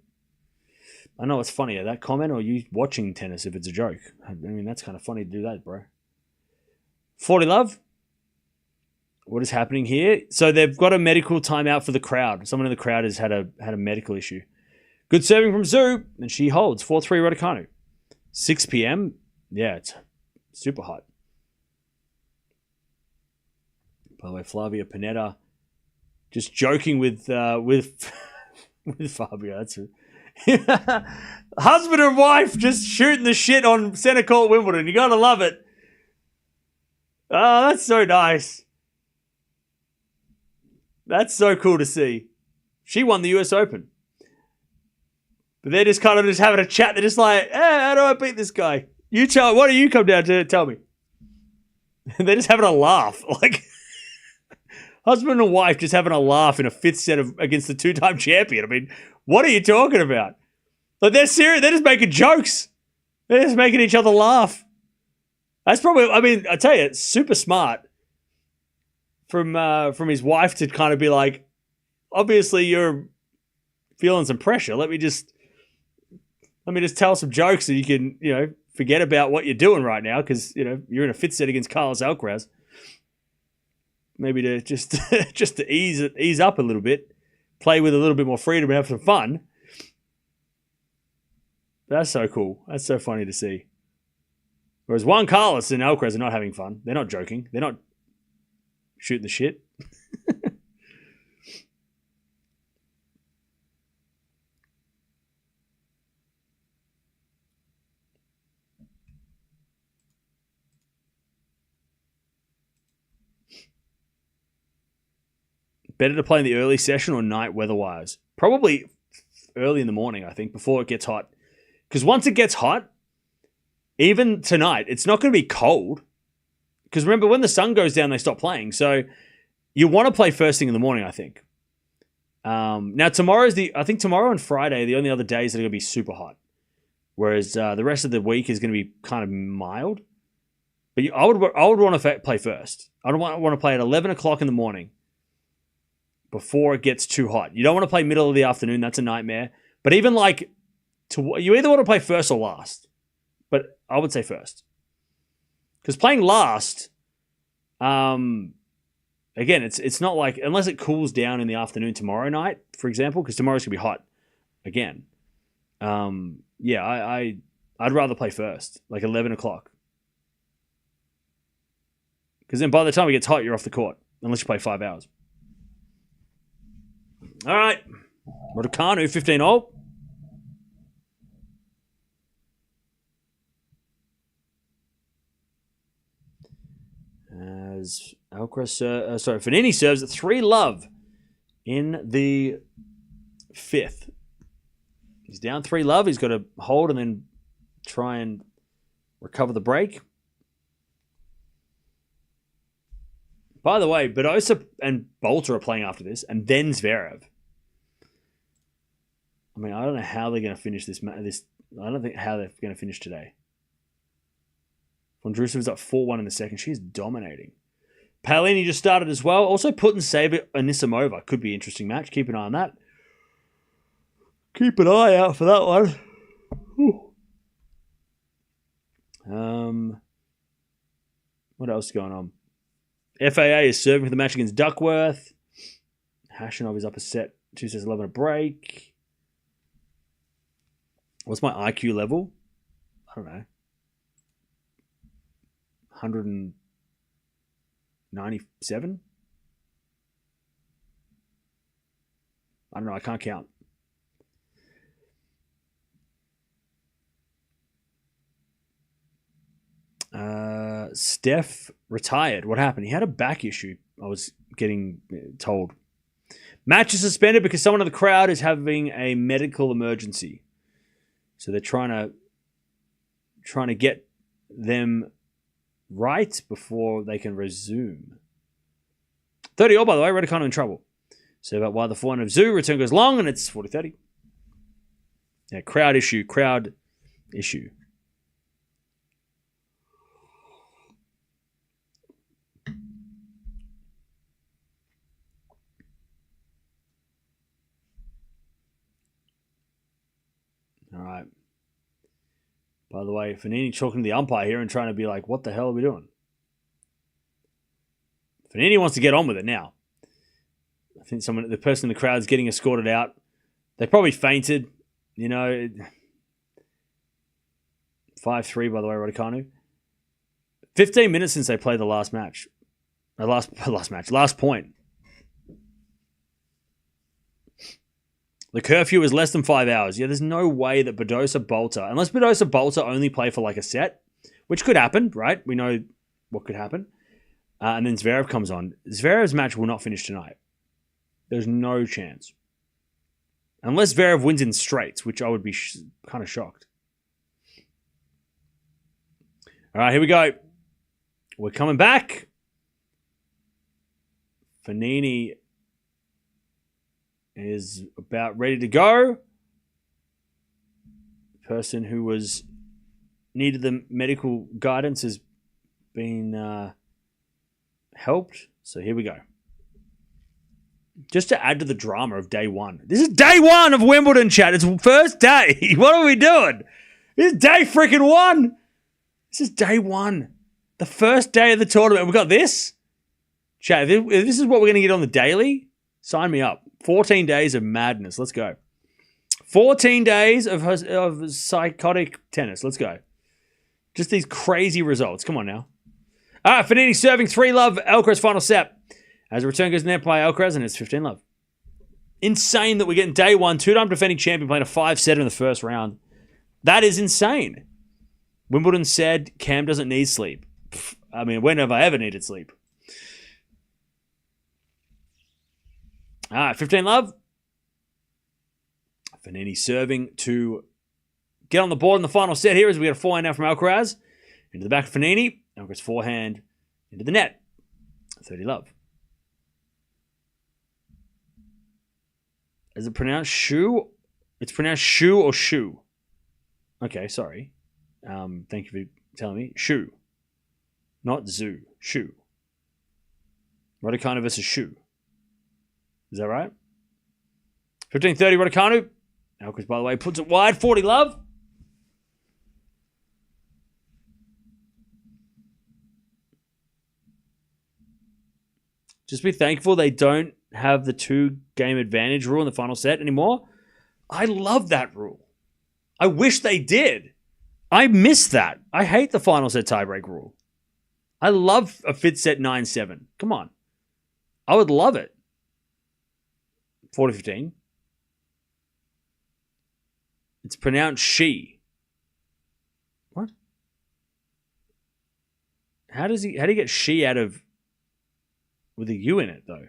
I know it's funnier, that comment or you watching tennis if it's a joke. I mean, that's kind of funny to do that, bro. 40 love. What is happening here? So they've got a medical timeout for the crowd. Someone in the crowd has had a medical issue. Good serving from Zhu, and she holds. 4-3 Raducanu. 6 p.m. Yeah, it's super hot. By the way, Flavia Panetta just joking with Fabio. That's it. Husband and wife just shooting the shit on Centre Court Wimbledon. You gotta love it. Oh, that's so nice. That's so cool to see. She won the US Open. But they're just kind of just having a chat. They're just like, how do I beat this guy? Why don't you come down to tell me? And they're just having a laugh. Like, Husband and wife just having a laugh in a fifth set against the two-time champion. I mean, what are you talking about? Like, they're serious. They're just making jokes. They're just making each other laugh. That's probably, I mean, I tell you, it's super smart from his wife to kind of be like, obviously you're feeling some pressure. Let me just tell some jokes so you can, forget about what you're doing right now because, you're in a fifth set against Carlos Alcaraz. Maybe to just to ease up a little bit, play with a little bit more freedom and have some fun. That's so cool. That's so funny to see. Whereas Juan Carlos and Alcaraz are not having fun. They're not joking. They're not shooting the shit. Better to play in the early session or night weather-wise? Probably early in the morning, I think, before it gets hot. Because once it gets hot, even tonight, it's not going to be cold. Because remember, when the sun goes down, they stop playing. So you want to play first thing in the morning, I think. Now, tomorrow and Friday are the only other days that are going to be super hot. Whereas the rest of the week is going to be kind of mild. But I would want to play first. I don't want to play at 11 o'clock in the morning before it gets too hot. You don't want to play middle of the afternoon. That's a nightmare. But even you either want to play first or last. But I would say first. Because playing last, again, it's not like, unless it cools down in the afternoon tomorrow night, for example, because tomorrow's going to be hot again. I'd rather play first, like 11 o'clock. Because then by the time it gets hot, you're off the court, unless you play 5 hours. All right. Raducanu, 15-0. As Fognini serves at 3-love in the fifth. He's down 3-love. He's got to hold and then try and recover the break. By the way, Badosa and Bolter are playing after this, and then Zverev. I mean, I don't know how they're going to finish this. I don't think how they're going to finish today. Vondrousova is up 4-1 in the second. She's dominating. Paolini just started as well. Also, Putintseva and Anisimova could be an interesting match. Keep an eye on that. Keep an eye out for that one. What else is going on? FAA is serving for the match against Duckworth. Hashanov is up a set. 2 sets 11 a break. What's my IQ level? I don't know. 197? I don't know. I can't count. Steph retired. What happened? He had a back issue, I was getting told. Match is suspended because someone in the crowd is having a medical emergency. So they're trying to get them right before they can resume. 30-all, by the way. Raducanu in trouble. So about why the 400 of Zoo. Return goes long, and it's 40-30. Yeah, crowd issue. All right. By the way, Fognini talking to the umpire here and trying to be like, what the hell are we doing? Fognini wants to get on with it now. I think the person in the crowd is getting escorted out. They probably fainted. 5-3, by the way, Raducanu. 15 minutes since they played the last match. Last point. The curfew is less than 5 hours. Yeah, there's no way that Badosa Bolter, unless Badosa Bolter only play for like a set, which could happen, right? We know what could happen. And then Zverev comes on. Zverev's match will not finish tonight. There's no chance. Unless Zverev wins in straights, which I would be kind of shocked. All right, here we go. We're coming back Fognini is about ready to go. The person who needed the medical guidance has been helped. So here we go. Just to add to the drama of day one. This is day one of Wimbledon, chat. It's first day. What are we doing? This is day freaking one. This is day one. The first day of the tournament. We got this. Chat, if this is what we're going to get on the daily, sign me up. 14 days of madness. Let's go. 14 days of psychotic tennis. Let's go. Just these crazy results. Come on now. All right, Fognini serving 3-love. Alcaraz final set. As a return goes net by Alcaraz, and it's 15-love. Insane that we're getting day one, two-time defending champion playing a 5-setter in the first round. That is insane. Wimbledon said Cam doesn't need sleep. I mean, when have I ever needed sleep? All right, 15-love. Fognini serving to get on the board in the final set here as we get a forehand now from Alcaraz. Into the back of Fognini. Alcaraz forehand into the net. 30-love. Is it pronounced shoe? It's pronounced shoe or shoe. Okay, sorry. Thank you for telling me. Shoe. Not zoo. Shoe. Raducanu versus shoe. Is that right? 15-30 Raducanu. Alcaraz, by the way, puts it wide. 40-love. Just be thankful they don't have the 2-game advantage rule in the final set anymore. I love that rule. I wish they did. I miss that. I hate the final set tiebreak rule. I love a fifth set 9-7. Come on. I would love it. 40-15. It's pronounced she. What? How do you get she out of with a U in it, though?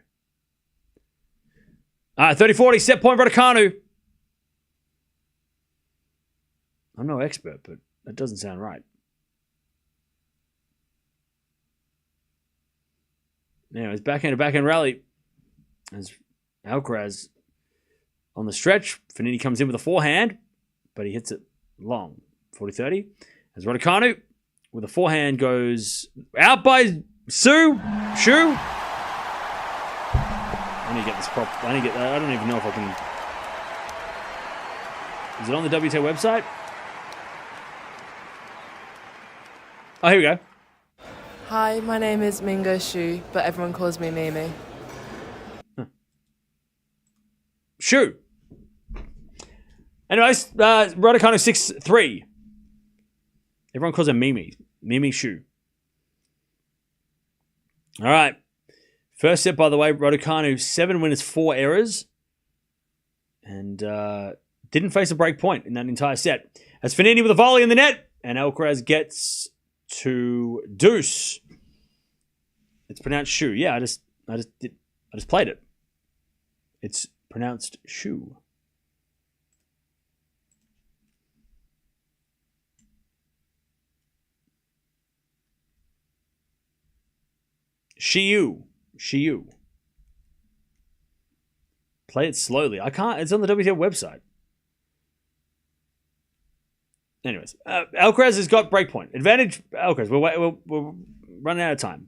All right, 30-40, set point Raducanu. I'm no expert, but that doesn't sound right. Now, it's backhand to backhand rally. As Alcaraz on the stretch. Fognini comes in with a forehand, but he hits it long. 40-30. As Raducanu with a forehand goes out by Sue. Shu. I need to get this prop. I don't even know if I can. Is it on the WTA website? Oh, here we go. Hi, my name is Mingo Shu, but everyone calls me Mimi. Shu. Anyways, Raducanu 6-3. Everyone calls her Mimi. Mimi Shu. All right. First set, by the way, Raducanu, 7 winners, 4 errors. And didn't face a break point in that entire set. As Fognini with a volley in the net. And Alcaraz gets to deuce. It's pronounced Shu. Yeah, I just played it. It's pronounced Shu. Shiyu. Play it slowly. I can't. It's on the WTA website. Anyways, Alcaraz has got breakpoint. Advantage, Alcaraz. We're running out of time.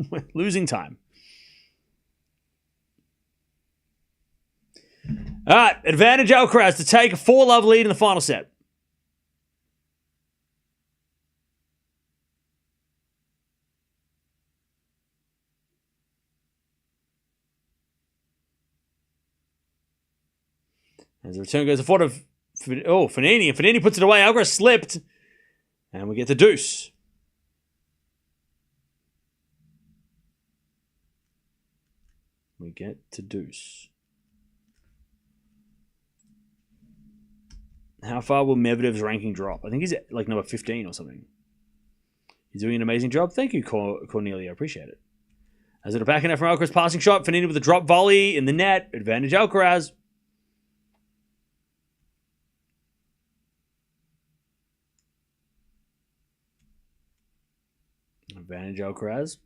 We're losing time. All right, advantage Alcaraz to take a 4-love lead in the final set. As the return goes forward of Fognini. And Fognini puts it away. Alcaraz slipped. And we get the deuce. We get to deuce. How far will Medvedev's ranking drop? I think he's at like number 15 or something. He's doing an amazing job. Thank you, Cornelia. I appreciate it. As it a backhand from Alcaraz passing shot. Fognini with a drop volley in the net. Advantage Alcaraz. Advantage Alcaraz.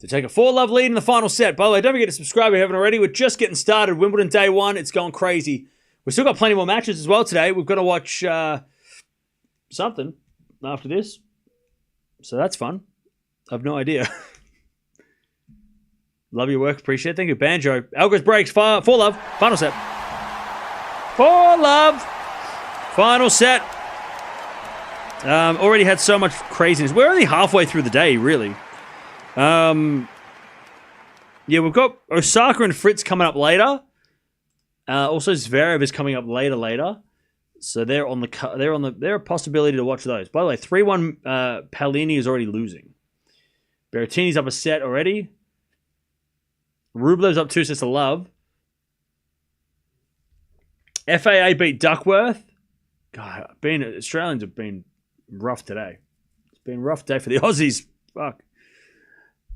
to take a 4-love lead in the final set. By the way, don't forget to subscribe if you haven't already. We're just getting started. Wimbledon day 1. It's going crazy. We've still got plenty more matches as well today. We've got to watch something after this. So that's fun. I've no idea. Love your work. Appreciate it. Thank you. Banjo. Alcaraz breaks. 4-love. Final set. 4-love. Final set. Already had so much craziness. We're only halfway through the day, really. Yeah, we've got Osaka and Fritz coming up later. Also, Zverev is coming up later. So they're a possibility to watch those. By the way, 3-1 Paolini is already losing. Berrettini's up a set already. Rublev's up 2 sets to love. FAA beat Duckworth. God, Australians have been rough today. It's been a rough day for the Aussies. Fuck.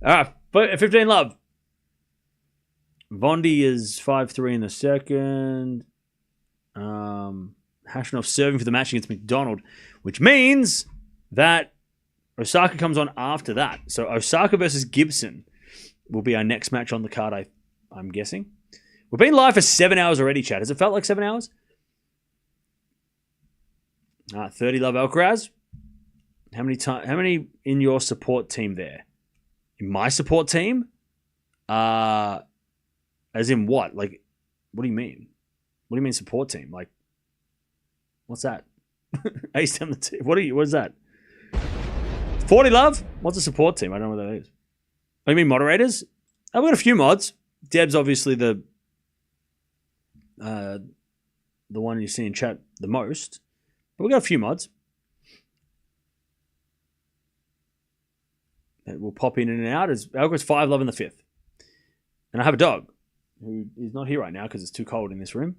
All right, but 15 love. Vondi is 5-3 in the second. Hashanov serving for the match against McDonald, which means that Osaka comes on after that. So Osaka versus Gibson will be our next match on the card, I'm guessing. We've been live for 7 hours already, Chad. Has it felt like 7 hours? 30 love Alcaraz. How many in your support team there? In my support team? As in what? Like, what do you mean? What do you mean support team? Like, what's that? Ace down the team. What is that? 40 love? What's a support team? I don't know what that is. Oh, you mean moderators? I've got a few mods. Deb's obviously the one you see in chat the most. But we've got a few mods. That will pop in and out. Alcaraz 5 love in the 5th. And I have a dog who is not here right now because it's too cold in this room.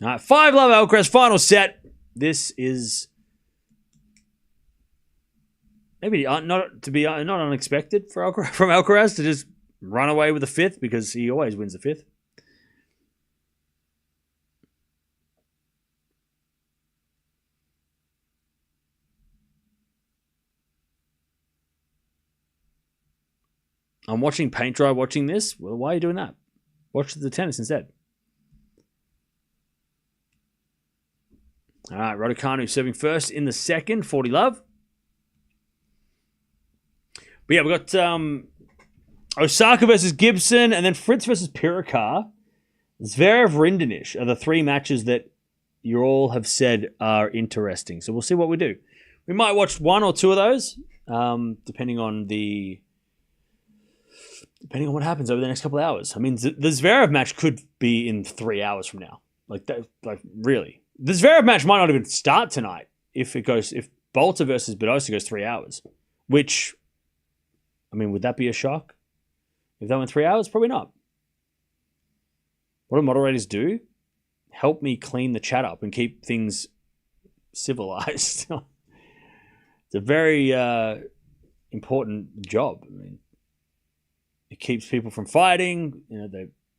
All right, 5 love Alcaraz, final set. This is maybe not unexpected from Alcaraz to just run away with the 5th because he always wins the 5th. I'm watching paint dry watching this. Well, why are you doing that? Watch the tennis instead. All right, Raducanu serving first in the second, 40 love. But yeah, we've got Osaka versus Gibson and then Fritz versus Pirikar. Zverev Rindanish are the 3 matches that you all have said are interesting. So we'll see what we do. We might watch 1 or 2 of those, depending on what happens over the next couple of hours. I mean, the Zverev match could be in 3 hours from now. Like really. The Zverev match might not even start tonight if Bolter versus Badosa goes 3 hours. Which, I mean, would that be a shock? If that went 3 hours? Probably not. What do moderators do? Help me clean the chat up and keep things civilized. It's a very important job. I mean, it keeps people from fighting. You know,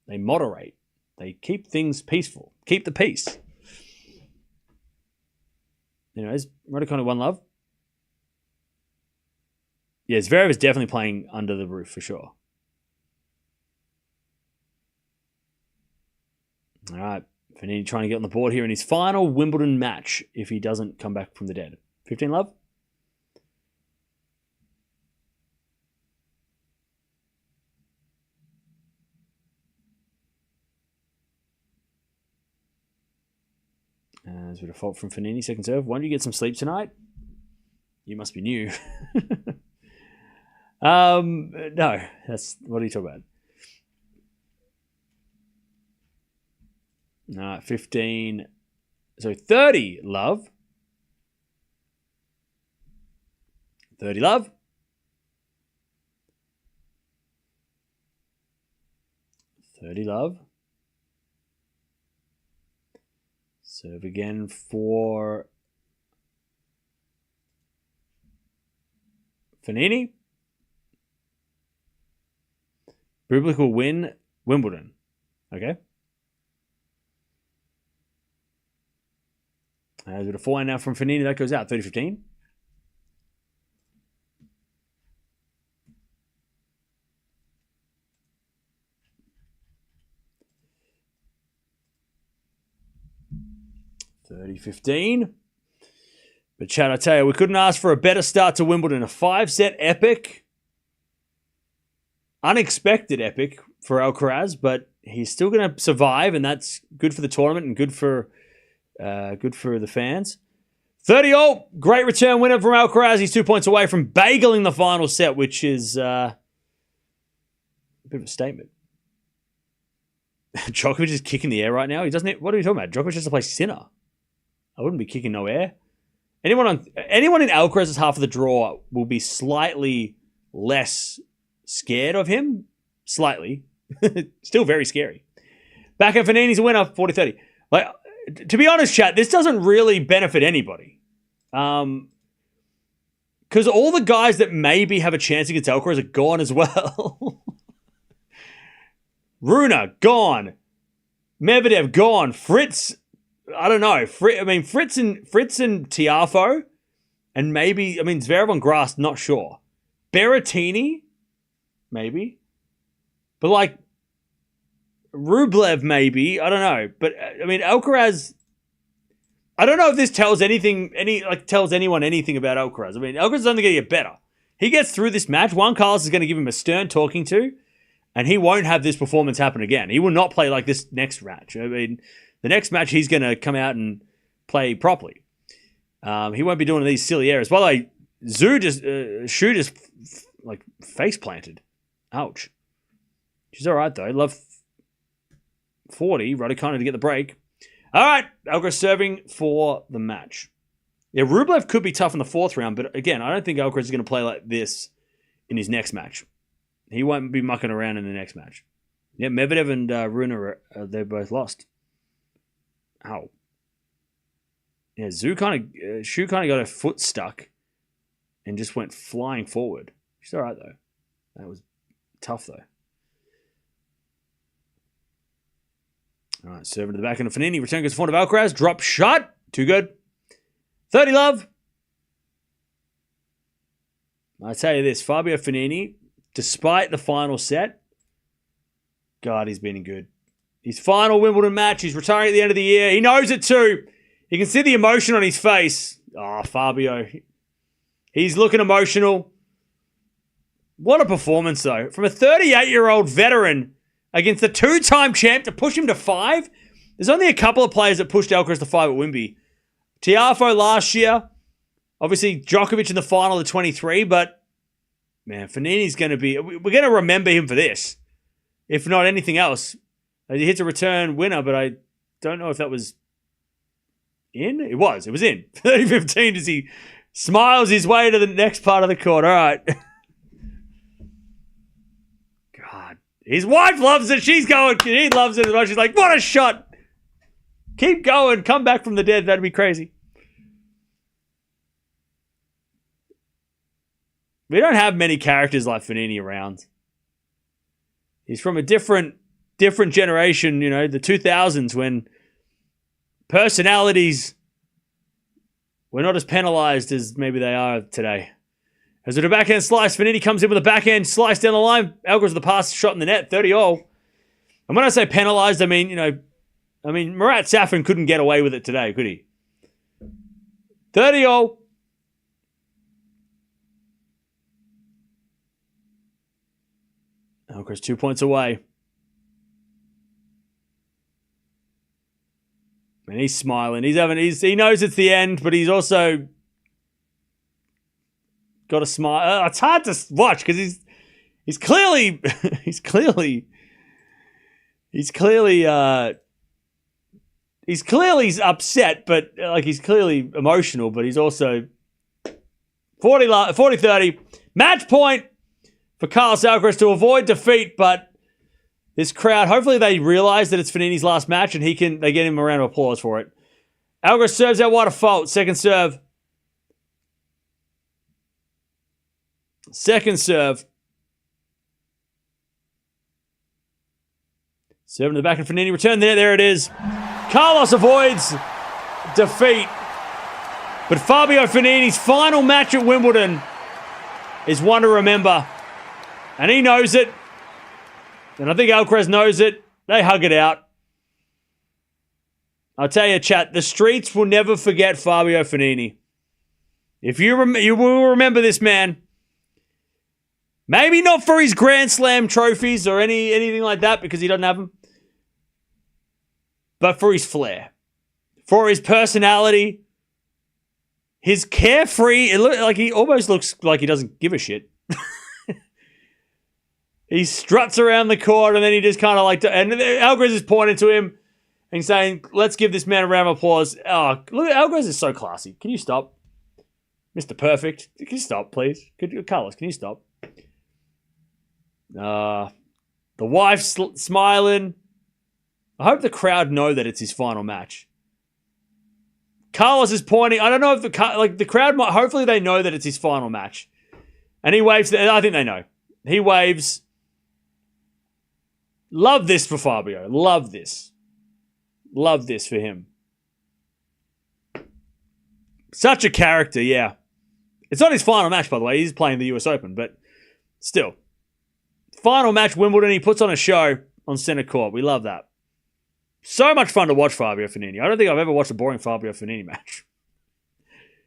they moderate. They keep things peaceful. Keep the peace. Anyways, Raducanu 1 love. Yeah, Zverev is definitely playing under the roof for sure. All right, Fognini trying to get on the board here in his final Wimbledon match if he doesn't come back from the dead. 15 love. As a default from Fognini, second serve. Why don't you get some sleep tonight? You must be new. No, what are you talking about? 15. So 30 love. 30 love. 30 love. Serve again for Fognini. Bublik will win Wimbledon. Okay. With a 4 now from Fognini, that goes out 30-15. 30-15. But Chad, I tell you, we couldn't ask for a better start to Wimbledon. A 5-set epic. Unexpected epic for Alcaraz, but he's still going to survive, and that's good for the tournament and good for the fans. 30-all. Great return winner from Alcaraz. He's 2 points away from bageling the final set, which is a bit of a statement. Djokovic is kicking the air right now. He doesn't. What are you talking about? Djokovic has to play Sinner. I wouldn't be kicking no air. Anyone in Alcaraz's half of the draw will be slightly less scared of him. Slightly. Still very scary. Backhand Fognini's a winner, 40-30. Like, to be honest, chat, this doesn't really benefit anybody. Because all the guys that maybe have a chance against Alcaraz are gone as well. Rune, gone. Medvedev, gone. Fritz, I don't know. Fritz and Tiafoe, and maybe, Zverev on grass, not sure. Berrettini, maybe. But like, Rublev, maybe. I don't know. But, Alcaraz, I don't know if this tells anyone anything about Alcaraz. Alcaraz is only going to get better. He gets through this match. Juan Carlos is going to give him a stern talking to, and he won't have this performance happen again. He will not play like this next match. The next match, he's going to come out and play properly. He won't be doing these silly errors. By the way, Shu just face planted. Ouch. She's all right, though. Love 40. Raducanu to get the break. All right. Alcaraz serving for the match. Yeah, Rublev could be tough in the fourth round, but again, I don't think Alcaraz is going to play like this in his next match. He won't be mucking around in the next match. Yeah, Medvedev and Rune, they're both lost. Ow. Yeah, Shu kind of got her foot stuck and just went flying forward. She's all right, though. That was tough, though. All right, serving to the back end of Fognini. Return goes forward of Alcaraz. Drop shot. Too good. 30 love. I tell you this, Fabio Fognini, despite the final set, God, he's been good. His final Wimbledon match, he's retiring at the end of the year. He knows it too. You can see the emotion on his face. Oh, Fabio. He's looking emotional. What a performance, though. From a 38-year-old veteran against the two-time champ to push him to 5. There's only a couple of players that pushed Alcaraz to 5 at Wimby. Tiafoe last year. Obviously, Djokovic in the final of 23. But, man, Fognini's going to be... We're going to remember him for this. If not anything else. He hits a return winner, but I don't know if that was in. It was in. 30-15 as he smiles his way to the next part of the court. All right. God. His wife loves it. She's going. He loves it as well. She's like, what a shot. Keep going. Come back from the dead. That'd be crazy. We don't have many characters like Fognini around. He's from a different generation, the 2000s, when personalities were not as penalized as maybe they are today. As with a backhand slice, Fognini comes in with a backhand slice down the line. Alcaraz with the pass shot in the net, 30-all. And when I say penalized, Murat Safin couldn't get away with it today, could he? 30-all. Alcaraz 2 points away. And he's smiling. He knows it's the end, but he's also got a smile. It's hard to watch because he's clearly upset, but he's clearly emotional, but he's also 40-30. Match point for Carlos Alcaraz to avoid defeat, but this crowd, hopefully they realize that it's Fognini's last match and they get him a round of applause for it. Alcaraz serves out wide of fault. Second serve. Second serve. Serving to the back of Fognini. Return there. There it is. Carlos avoids defeat. But Fabio Fognini's final match at Wimbledon is one to remember. And he knows it. And I think Alcaraz knows it. They hug it out. I'll tell you, chat, the streets will never forget Fabio Fognini. If you will remember this man. Maybe not for his Grand Slam trophies or anything like that because he doesn't have them. But for his flair. For his personality. His carefree. He almost looks like he doesn't give a shit. He struts around the court and then he just kind of and Alcaraz is pointing to him and saying, let's give this man a round of applause. Oh, look, Alcaraz is so classy. Can you stop? Mr. Perfect. Can you stop, please? Carlos, can you stop? The wife smiling. I hope the crowd know that it's his final match. Carlos is pointing. I don't know if the crowd might. Hopefully they know that it's his final match. And he waves. I think they know. He waves. Love this for Fabio. Love this. Love this for him. Such a character, yeah. It's not his final match, by the way. He's playing the US Open, but still. Final match, Wimbledon. He puts on a show on centre court. We love that. So much fun to watch Fabio Fognini. I don't think I've ever watched a boring Fabio Fognini match.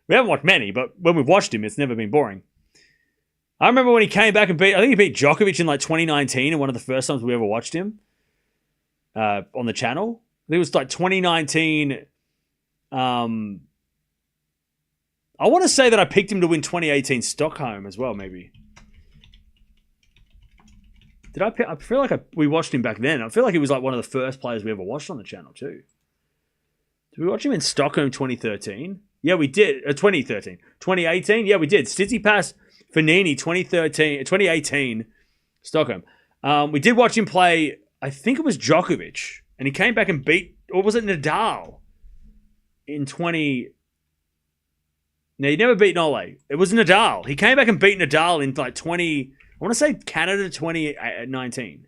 We haven't watched many, but when we've watched him, it's never been boring. I remember when he came back and I think he beat Djokovic in 2019, and one of the first times we ever watched him on the channel. I think it was 2019. I want to say that I picked him to win 2018 Stockholm as well, maybe. Did I pick? I feel like we watched him back then. I feel like he was one of the first players we ever watched on the channel too. Did we watch him in Stockholm 2013? Yeah, we did. 2013. 2018? Yeah, we did. Tsitsipas, Fognini, 2018, Stockholm. We did watch him play, I think it was Djokovic, and he came back and beat, or was it Nadal? In 20... No, he never beat Nole. It was Nadal. He came back and beat Nadal in 20... I want to say Canada 2019.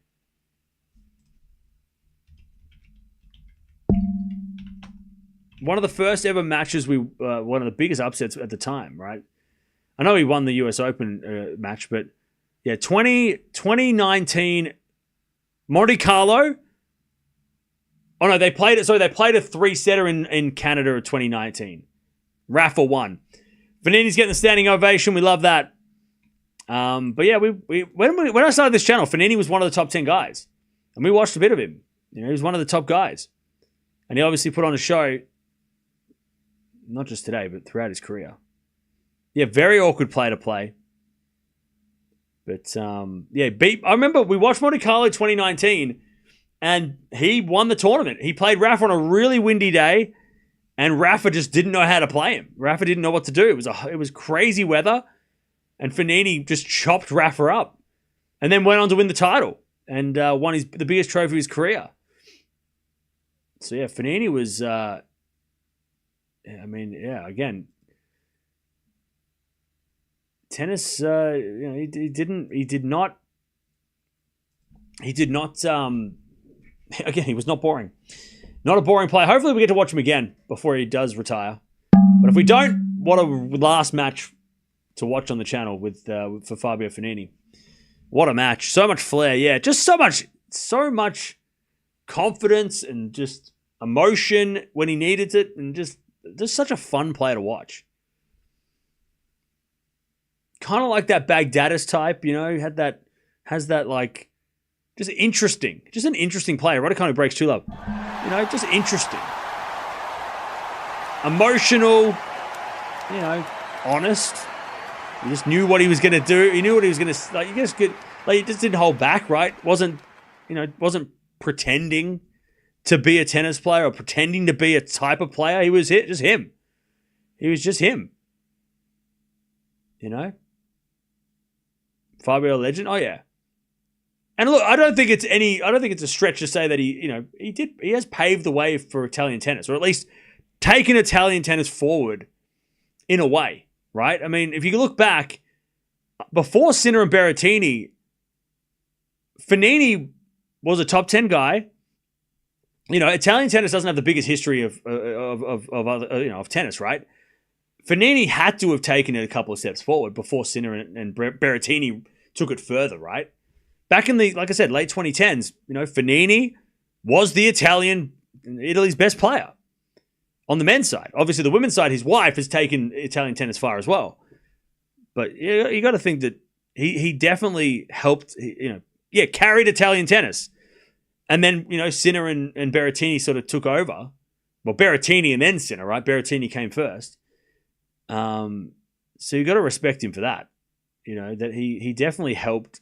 One of the first ever matches one of the biggest upsets at the time, right? I know he won the US Open match, but yeah, 2019 Monte Carlo. Oh no, they played it. So they played a 3-setter in Canada in 2019. Rafa won. Fognini's getting the standing ovation. We love that. But yeah, when I started this channel, Fognini was one of the top 10 guys, and we watched a bit of him. You know, he was one of the top guys, and he obviously put on a show, not just today, but throughout his career. Yeah, very awkward player to play. But yeah, I remember we watched Monte Carlo 2019, and he won the tournament. He played Rafa on a really windy day, and Rafa just didn't know how to play him. Rafa didn't know what to do. It was crazy weather. And Fognini just chopped Rafa up and then went on to win the title and won the biggest trophy of his career. So, yeah, Fognini was, again, tennis, he did not, again, he was not boring. Not a boring player. Hopefully we get to watch him again before he does retire. But if we don't, what a last match to watch on the channel for Fabio Fognini. What a match. So much flair. Yeah, just so much confidence and just emotion when he needed it, and just such a fun player to watch. Kind of like that Baghdadis type, you know, has that just interesting. Just an interesting player. Raducanu breaks 2 love. You know, just interesting. Emotional, you know, honest. He just knew what he was going to do. He knew what he was going to... he just didn't hold back, right? Wasn't pretending to be a tennis player or pretending to be a type of player. He was just him. He was just him. You know? Fabio legend? Oh, yeah. And look, I don't think it's a stretch to say that he has paved the way for Italian tennis, or at least taken Italian tennis forward in a way. Right? I mean, if you look back, before Sinner and Berrettini, Fognini was a top 10 guy. You know, Italian tennis doesn't have the biggest history of tennis, right? Fognini had to have taken it a couple of steps forward before Sinner and Berrettini took it further, right? Back in the, like I said, late 2010s, you know, Fognini was Italy's best player. on the men's side. Obviously, the women's side, his wife has taken Italian tennis far as well. But you got to think that he definitely helped, carried Italian tennis. And then, Sinner and Berrettini sort of took over. Well, Berrettini and then Sinner, right? Berrettini came first. So you got to respect him for that. That he definitely helped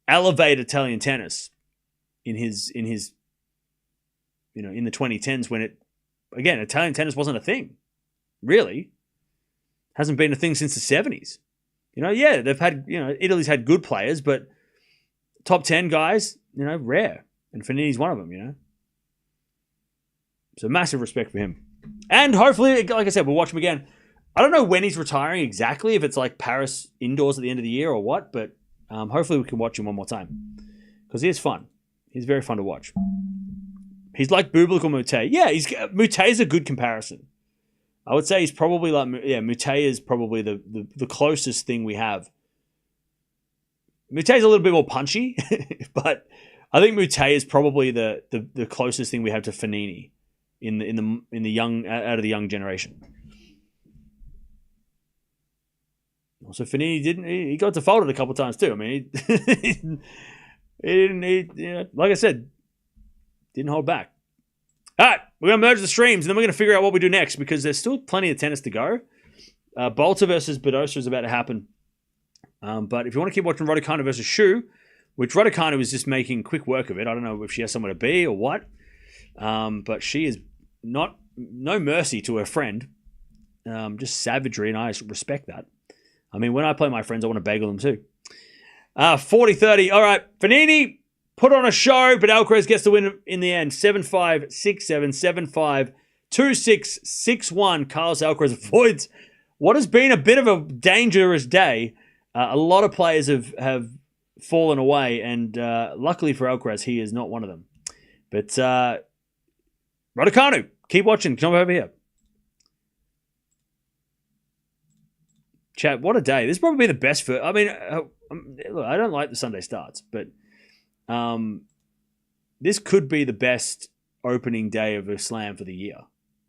elevate Italian tennis in his in the 2010s when Italian tennis wasn't a thing. Really. Hasn't been a thing since the 70s. They've had, Italy's had good players, but top 10 guys, rare. And Fognini's one of them, So massive respect for him. And hopefully, like I said, we'll watch him again. I don't know when he's retiring exactly, if it's like Paris indoors at the end of the year or what, but hopefully we can watch him one more time. Because he is fun. He's very fun to watch. He's like Bublik or Moutet. Yeah, Moutet's a good comparison. I would say he's probably like, Moutet is probably the closest thing we have. Moutet's a little bit more punchy, but I think Moutet is probably the closest thing we have to Fognini in the young, out of the young generation. Also, Fognini he got defaulted a couple of times too. I mean, he didn't, like I said, didn't hold back. All right, we're going to merge the streams, and then we're going to figure out what we do next, because there's still plenty of tennis to go. Bolter versus Badosa is about to happen. But if you want to keep watching Raducanu versus Shu, which Raducanu is just making quick work of it. I don't know if she has somewhere to be or what. But she is no mercy to her friend. Just savagery, and I respect that. I mean, when I play my friends, I want to bagel them too. 40-30. All right, Fognini put on a show, but Alcaraz gets the win in the end. 7-5, 6-7, 7-5, 2-6, 6-1. Carlos Alcaraz avoids what has been a bit of a dangerous day. A lot of players have fallen away, and luckily for Alcaraz, he is not one of them. But Raducanu, keep watching. Come over here. Chat, what a day. This is probably the best for... I mean, look, I don't like the Sunday starts, but this could be the best opening day of a slam for the year.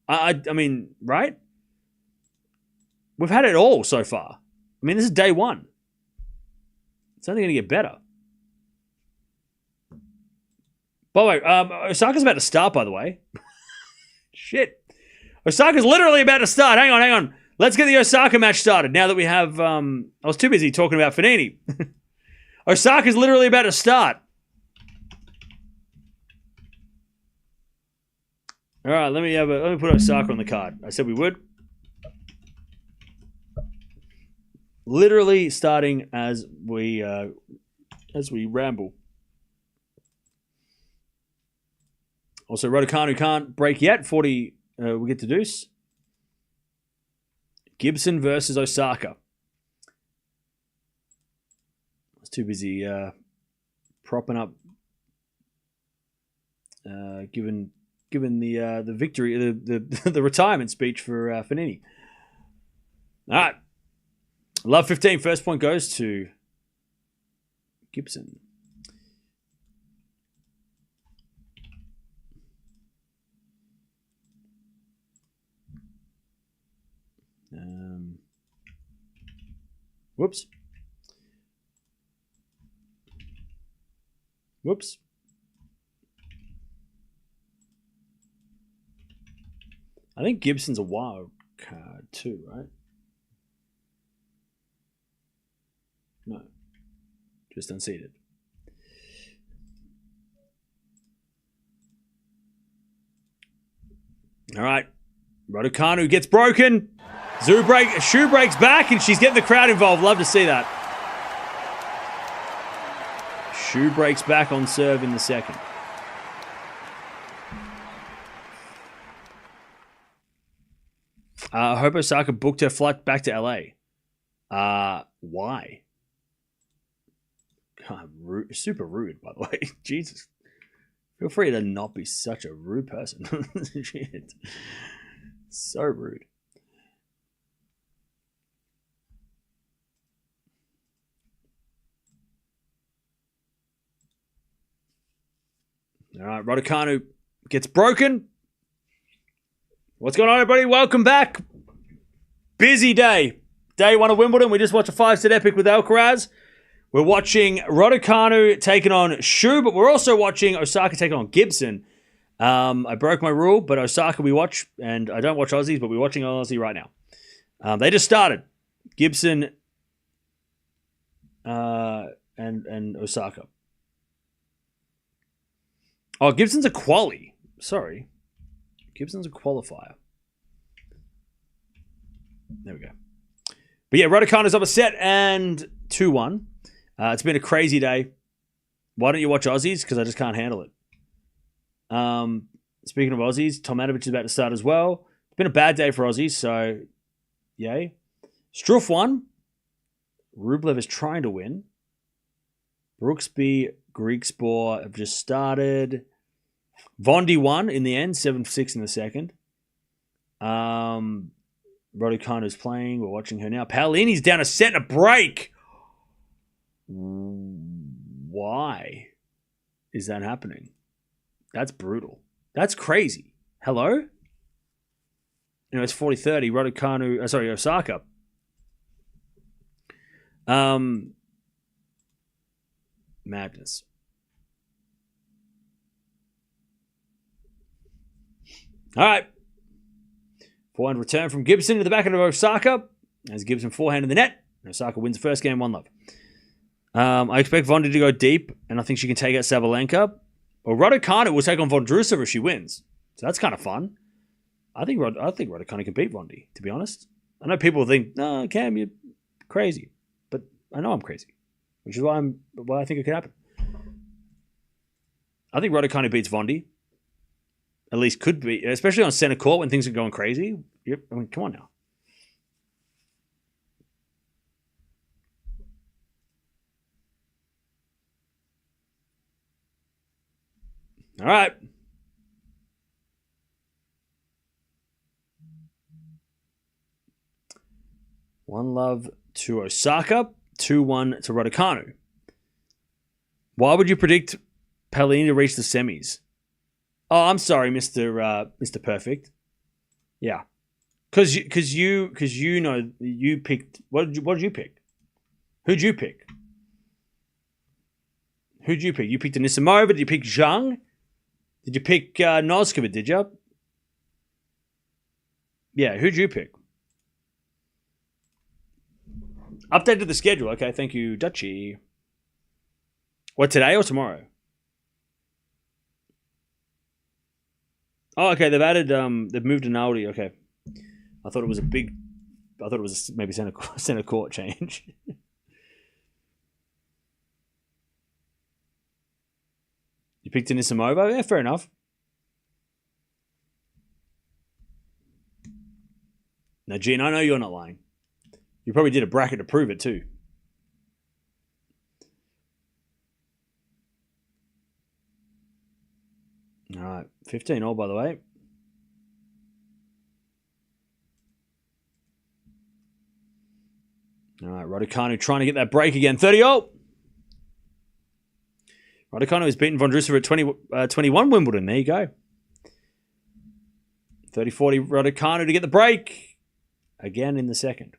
I mean, right? We've had it all so far. I mean, this is day one. It's only going to get better. By the way, Osaka's about to start, by the way. Shit. Osaka's literally about to start. Hang on. Let's get the Osaka match started now that we have... I was too busy talking about Fognini. Osaka's literally about to start. All right, let me put Osaka on the card. I said we would. Literally starting as we ramble. Also, Raducanu can't break yet. 40, we get to deuce. Gibson versus Osaka. I was too busy propping up, given the victory, the retirement speech for Fognini. All right. Love 15. First point goes to Gibson. Whoops. I think Gibson's a wild card too, right? No. Just unseated. All right. Raducanu gets broken. Shu breaks back, and she's getting the crowd involved. Love to see that. Shu breaks back on serve in the second. I hope Osaka booked her flight back to LA. Why? God, super rude, by the way. Jesus. Feel free to not be such a rude person. Shit. So rude. All right, Raducanu gets broken. What's going on, everybody? Welcome back. Busy day. Day one of Wimbledon. We just watched a 5-set epic with Alcaraz. We're watching Raducanu taking on Shu, but we're also watching Osaka taking on Gibson. I broke my rule, but Osaka we watch, and I don't watch Aussies, but we're watching Aussie right now. They just started. Gibson and Osaka. Oh, Gibson's a quali. Sorry. Gibson's a qualifier. There we go. But yeah, Raducanu's up a set and 2-1. It's been a crazy day. Why don't you watch Aussies? Because I just can't handle it. Speaking of Aussies, Tomatovic is about to start as well. It's been a bad day for Aussies, so yay. Struff won. Rublev is trying to win. Brooksby, Griekspoor have just started. Vondi won in the end, 7-6 in the second. Raducanu's playing. We're watching her now. Paolini's down a set and a break. Why is that happening? That's brutal. That's crazy. Hello? You know, it's 40-30. Raducanu, Osaka. Madness. All right. Forehand return from Gibson to the back end of Osaka. As Gibson forehand in the net. Osaka wins the first game 1-love. I expect Vondi to go deep, and I think she can take out Sabalenka. Well, Raducanu will take on Vondrousova if she wins. So that's kind of fun. I think Raducanu can beat Vondi, to be honest. I know people think, no, Cam, you're crazy. But I know I'm crazy. Which is why I think it could happen. I think Raducanu beats Vondi. At least could be, especially on center court when things are going crazy. Yep, I mean, come on now. All right. 1-love to Osaka, 2-1 to Raducanu. Why would you predict Paolini to reach the semis? Oh, I'm sorry, Mr. Perfect. Yeah, because you know you picked. What did you pick? Who'd you pick? You picked Anisimova. Did you pick Zhang? Did you pick Noskova? Did you? Yeah, who'd you pick? Updated the schedule. Okay, thank you, Dutchy. What, today or tomorrow? Oh, okay. They've moved to Naldi. Okay, I thought it was maybe center court change. You picked Anisimova? Yeah, fair enough. Now, Gene, I know you're not lying. You probably did a bracket to prove it too. All right, 15 all, by the way. All right, Raducanu trying to get that break again. 30 all. Raducanu has beaten Vondrousova at 21 Wimbledon. There you go. 30-40 Raducanu to get the break. Again in the second.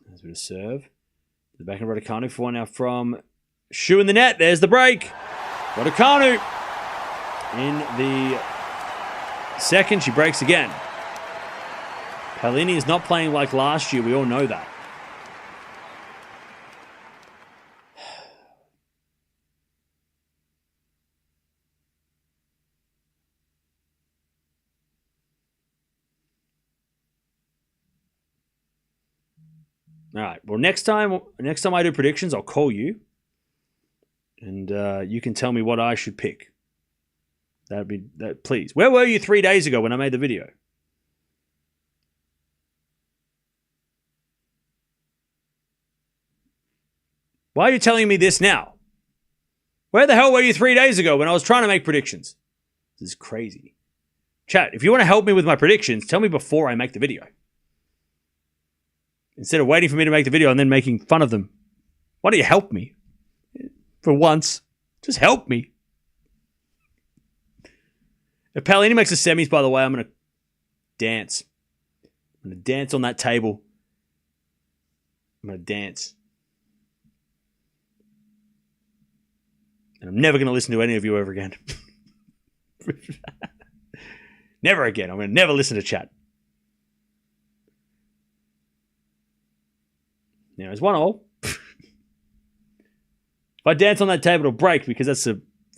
There's a bit of serve. The back of Raducanu for one now from Shu in the net. There's the break. Raducanu in the second. She breaks again. Paolini is not playing like last year. We all know that. All right. Well, next time I do predictions, I'll call you, and you can tell me what I should pick. That'd be that. Please. Where were you 3 days ago when I made the video? Why are you telling me this now? Where the hell were you 3 days ago when I was trying to make predictions? This is crazy. Chat, if you want to help me with my predictions, tell me before I make the video. Instead of waiting for me to make the video and then making fun of them. Why don't you help me? For once. Just help me. If Paolini makes the semis, by the way, I'm going to dance. I'm going to dance on that table. I'm going to dance. And I'm never going to listen to any of you ever again. Never again. I'm going to never listen to chat. Now, it's 1-1. If I dance on that table, it'll break because that's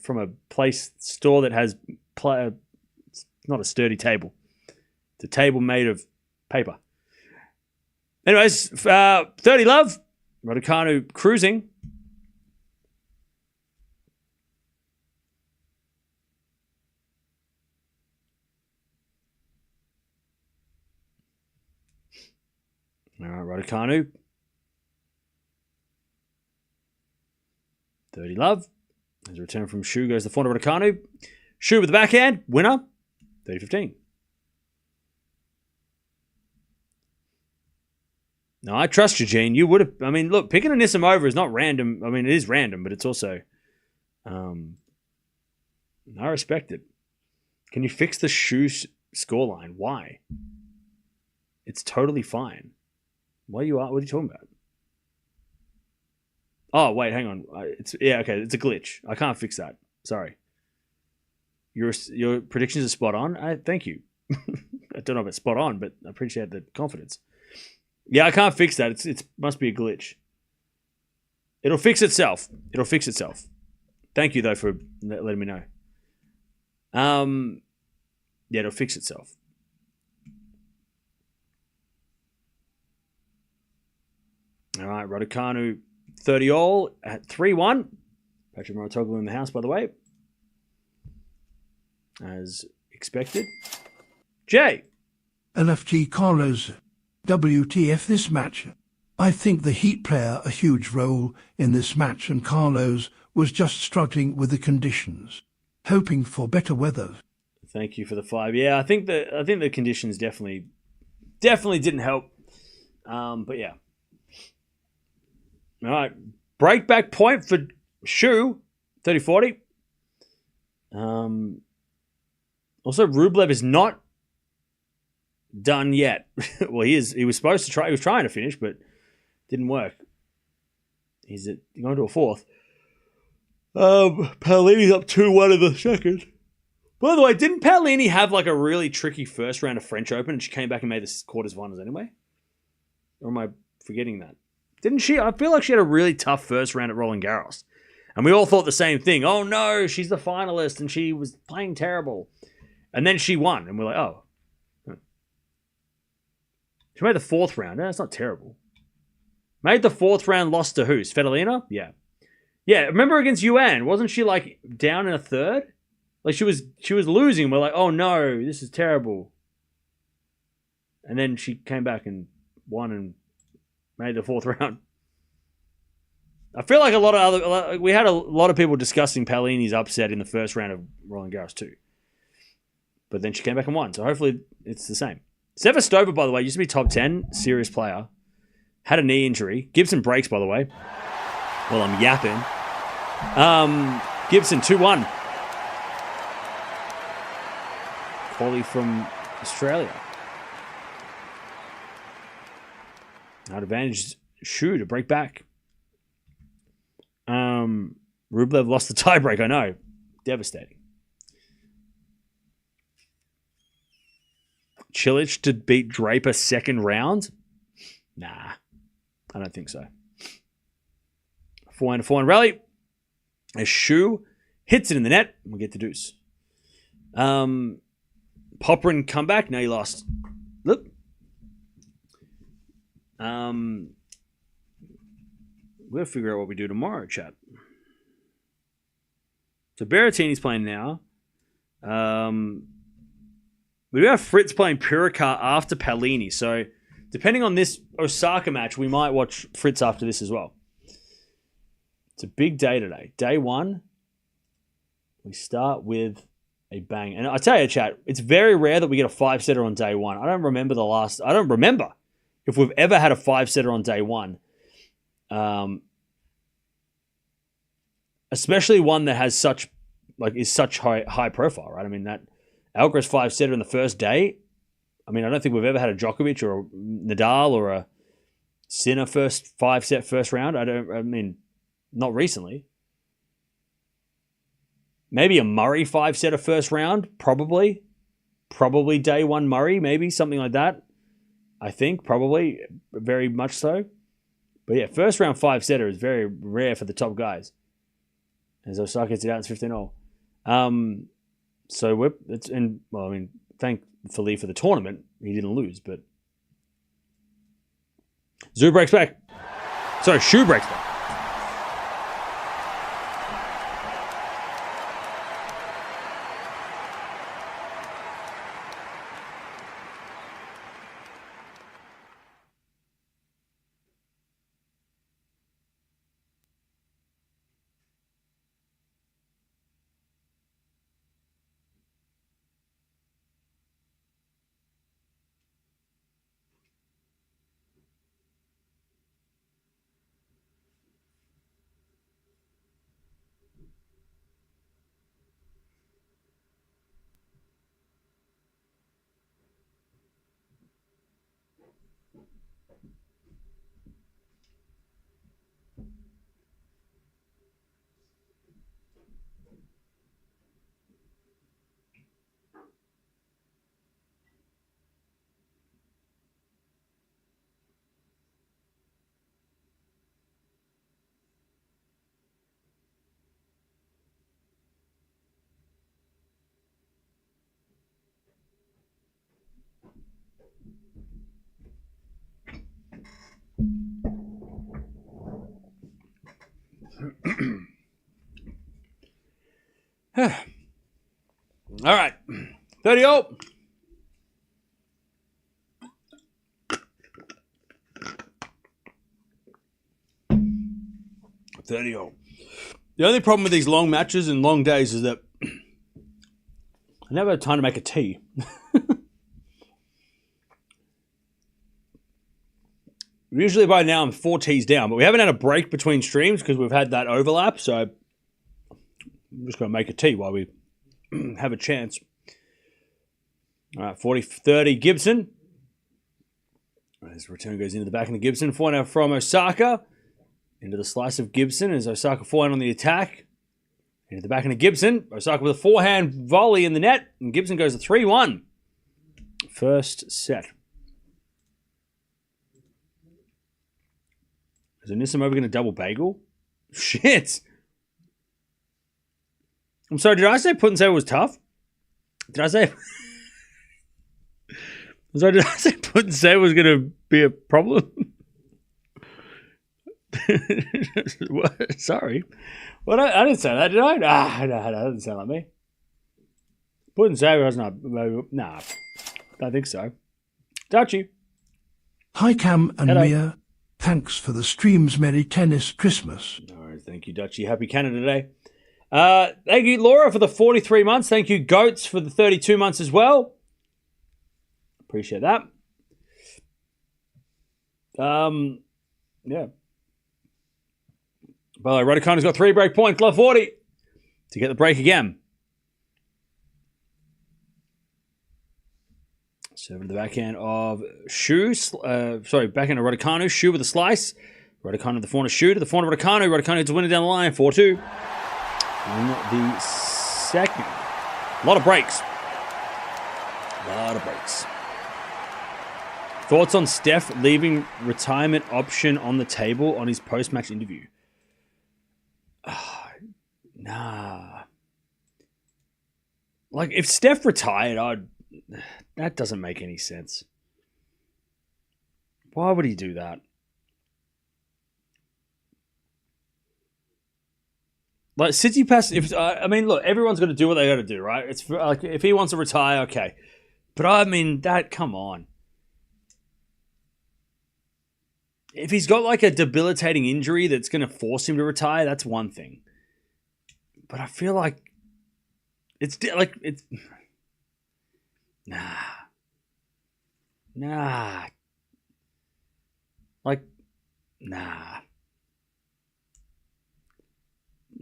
from a store that has... It's not a sturdy table. It's a table made of paper. Anyways, 30 love. Raducanu cruising. All right, Raducanu. 30 love. As a return from Shu goes the forehand of Raducanu. Shu with the backhand. Winner. 30-15. No, I trust you, Gene. You would have... I mean, look, picking Anissim over is not random. I mean, it is random, but it's also... I respect it. Can you fix the Shu scoreline? Why? It's totally fine. What are you talking about? Oh, wait, hang on. Okay. It's a glitch. I can't fix that. Sorry. Your predictions are spot on. Thank you. I don't know if it's spot on, but I appreciate the confidence. Yeah, I can't fix that. It must be a glitch. It'll fix itself. Thank you, though, for letting me know. Yeah, it'll fix itself. All right, Raducanu 30 all at 3-1. Patrick Mouratoglou in the house, by the way. As expected. Jay. LFG Carlos. WTF this match. I think the Heat play a huge role in this match and Carlos was just struggling with the conditions, hoping for better weather. Thank you for the 5. Yeah, I think the conditions definitely didn't help. But yeah. All right. Breakback point for Shu, 30-40. Also, Rublev is not done yet. Well, he was supposed to try. He was trying to finish, but didn't work. He's going to a 4th. Paolini's up 2-1 in the second. By the way, didn't Paolini have like a really tricky first round of French Open and she came back and made the quarters-finals anyway? Or am I forgetting that? Didn't she? I feel like she had a really tough first round at Roland Garros. And we all thought the same thing. Oh no, she's the finalist and she was playing terrible. And then she won. And we're like, oh. She made the 4th round. That's not terrible. Made the 4th round, lost to who? Svitolina? Yeah. Yeah, remember against Yuan? Wasn't she like down in a 3rd? Like she was losing. We're like, oh no, this is terrible. And then she came back and won and made the 4th round. I feel like we had a lot of people discussing Paolini's upset in the first round of Roland Garros too. But then she came back and won. So hopefully it's the same. Sevastova, by the way, used to be top 10, serious player. Had a knee injury. Gibson breaks, by the way. Well, I'm yapping. Gibson 2-1. Quali from Australia. Now advantage Shu to break back. Rublev lost the tiebreak, I know. Devastating. Cilic to beat Draper 2nd round? Nah, I don't think so. 4-1 rally. As Shu hits it in the net, we'll get the deuce. Popperin comeback. No, he lost. Look. We'll figure out what we do tomorrow, chat. So Berrettini's playing now. We do have Fritz playing Puricar after Paolini. So depending on this Osaka match, we might watch Fritz after this as well. It's a big day today. Day 1. We start with a bang. And I tell you, chat, it's very rare that we get a 5-setter on day 1. I don't remember if we've ever had a 5-setter on day 1. especially one that has such is such high profile, right? I mean, that Alcaraz 5-setter in the first day. I mean, I don't think we've ever had a Djokovic or a Nadal or a Sinner first 5-set first round. I mean, not recently. Maybe a Murray 5-setter first round, probably day one Murray, maybe something like that. I think probably very much so. But yeah, first round 5-setter is very rare for the top guys. As Osaka gets it out, it's 15-all. Thankfully for the tournament, he didn't lose, but Shu breaks back. All right. 30-all. The only problem with these long matches and long days is that I never had time to make a tea. Usually by now I'm 4 teas down, but we haven't had a break between streams because we've had that overlap, so I'm just going to make a tea while we have a chance. All right, 40-30 Gibson. His return goes into the backhand of Gibson. Forehand from Osaka. Into the slice of Gibson as Osaka forehand on the attack. Into the backhand of Gibson. Osaka with a forehand volley in the net. And Gibson goes to 3-1. First set. Is Anisimova going to double bagel? Shit. I'm sorry, did I say Putintseva was tough? Did I say... Did I say Putintseva was going to be a problem? What? Sorry. What? I didn't say that, did I? No, that doesn't sound like me. Putintseva was not... Nah, I think so. Dutchie. Hi, Cam and Hello. Mia. Thanks for the streams. Merry Tennis Christmas. All right, thank you, Dutchie. Happy Canada Day. Thank you, Laura, for the 43 months. Thank you, Goats, for the 32 months as well. Appreciate that. Yeah. By the way, Raducanu's got 3 break points, love 40 to get the break again. Serve to the backhand of Shu. Backhand of Raducanu. Shu with a slice. Raducanu the forehand of Shu to the forehand of Raducanu. Raducanu to win it down the line, 4-2. In the second. A lot of breaks. Thoughts on Steph leaving retirement option on the table on his post-match interview? Nah. Like, if Steph retired, that doesn't make any sense. Why would he do that? Like, Tsitsipas, look, everyone's got to do what they got to do, right? It's like, if he wants to retire, okay. But come on. If he's got like a debilitating injury that's going to force him to retire, that's one thing. But I feel like it's nah. Like, nah.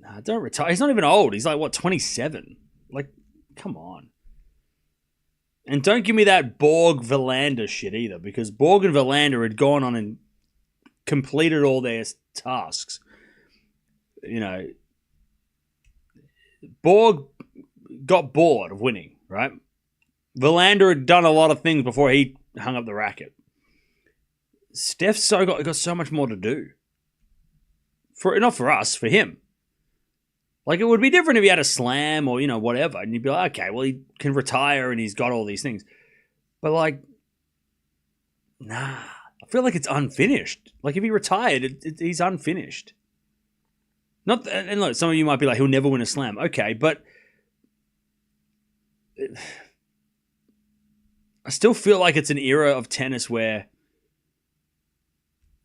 Nah, don't retire. He's not even old. He's like, what, 27? Like, come on. And don't give me that Borg Verlander shit either, because Borg and Verlander had gone on and completed all their tasks. You know, Borg got bored of winning, right? Verlander had done a lot of things before he hung up the racket. Steph's got so much more to do. Not for us, for him. Like, it would be different if he had a slam or, whatever. And you'd be like, okay, well, he can retire and he's got all these things. But, like, nah. I feel like it's unfinished. Like, if he retired, he's unfinished. And look, some of you might be like, he'll never win a slam. Okay, but I still feel like it's an era of tennis where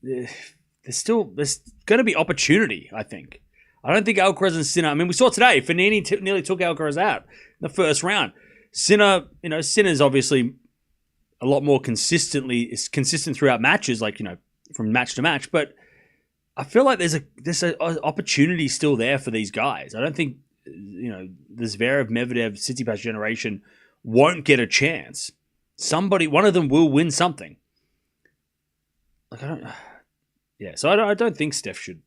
there's going to be opportunity, I think. I don't think Alcaraz and Sinner... I mean, we saw today, Fognini nearly took Alcaraz out in the first round. Sinner's obviously a lot more consistent throughout matches, like, from match to match. But I feel like there's an opportunity still there for these guys. I don't think, the Zverev, Medvedev, Tsitsipas generation won't get a chance. One of them will win something. Like, so I don't think Steph should.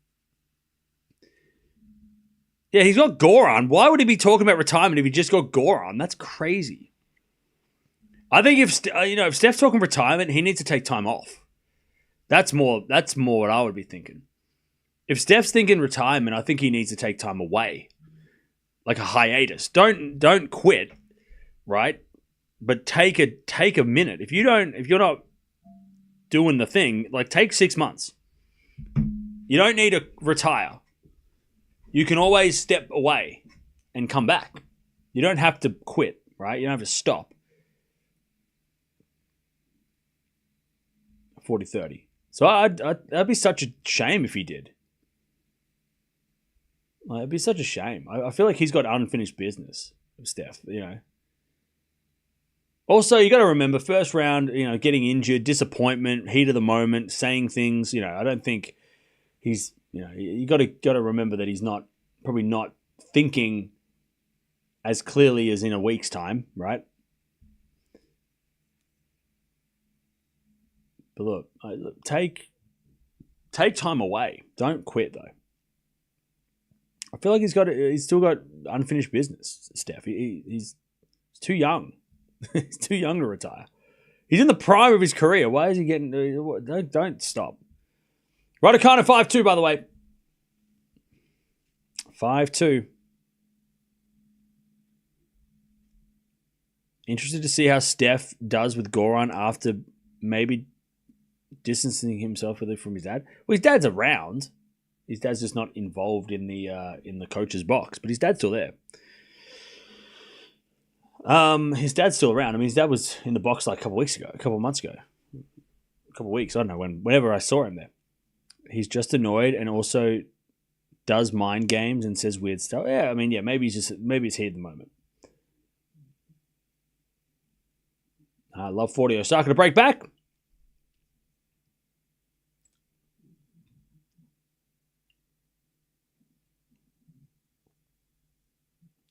Yeah, he's got Goran. Why would he be talking about retirement if he just got Goran? That's crazy. I think if Steph's talking retirement, he needs to take time off. That's more what I would be thinking. If Steph's thinking retirement, I think he needs to take time away, like a hiatus. Don't quit, right? But take a minute. If you're not doing the thing, like, take 6 months. You don't need to retire. You can always step away and come back. You don't have to quit, right? You don't have to stop. 40-30. So that'd be such a shame if he did. Like, it'd be such a shame. I feel like he's got unfinished business, Steph, Also, you got to remember, first round, getting injured, disappointment, heat of the moment, saying things, I don't think he's, you got to remember that he's probably not thinking as clearly as in a week's time, right? But look, take time away. Don't quit, though. I feel like he's still got unfinished business, Steph. He's too young. He's too young to retire. He's in the prime of his career. Why is he getting... Don't stop. Raducanu 5-2, by the way. 5-2. Interested to see how Steph does with Goran after maybe distancing himself from his dad. Well, his dad's around. His dad's just not involved in the coach's box, but his dad's still there. His dad's still around. I mean, his dad was in the box like a couple of months ago. A couple of weeks. I don't know whenever I saw him there. He's just annoyed and also does mind games and says weird stuff. Yeah, I mean, maybe it's here at the moment. I love 40 Osaka to break back.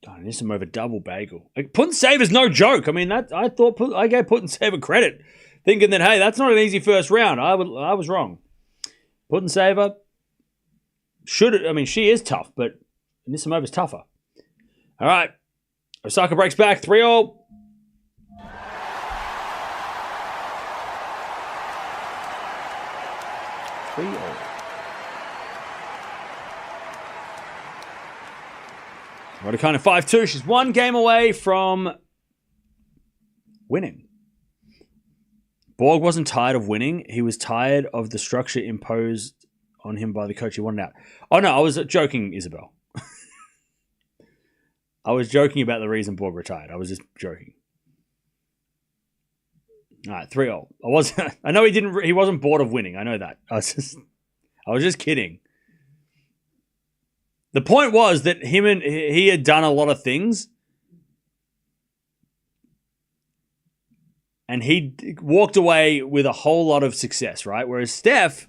God, Anisimova double bagel. Like, Put and Save is no joke. I mean, I gave Put and Save a credit, thinking that, hey, that's not an easy first round. I was wrong. Put and Save her she is tough, but Anisimova's tougher. All right, Osaka breaks back 3-0. Raducanu 5-2. She's one game away from winning. Borg wasn't tired of winning. He was tired of the structure imposed on him by the coach. He wanted out. Oh, no, I was joking, Isabel. I was joking about the reason Borg retired. I was just joking. All right, 3-0. I know he wasn't bored of winning. I know that. I was just kidding. The point was that he had done a lot of things, and he walked away with a whole lot of success, right? Whereas Steph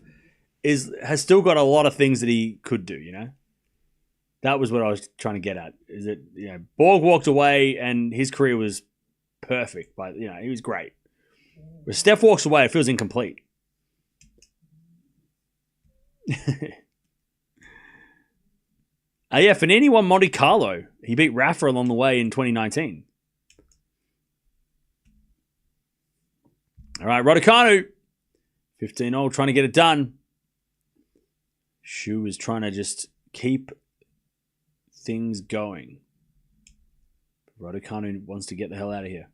has still got a lot of things that he could do, That was what I was trying to get at. Is that, you know, Borg walked away and his career was perfect. But, you know, he was great. When Steph walks away, it feels incomplete. Yeah, Fognini won Monte Carlo. He beat Rafa along the way in 2019. All right, Raducanu. 15-0, trying to get it done. Shu is trying to just keep things going. Raducanu wants to get the hell out of here.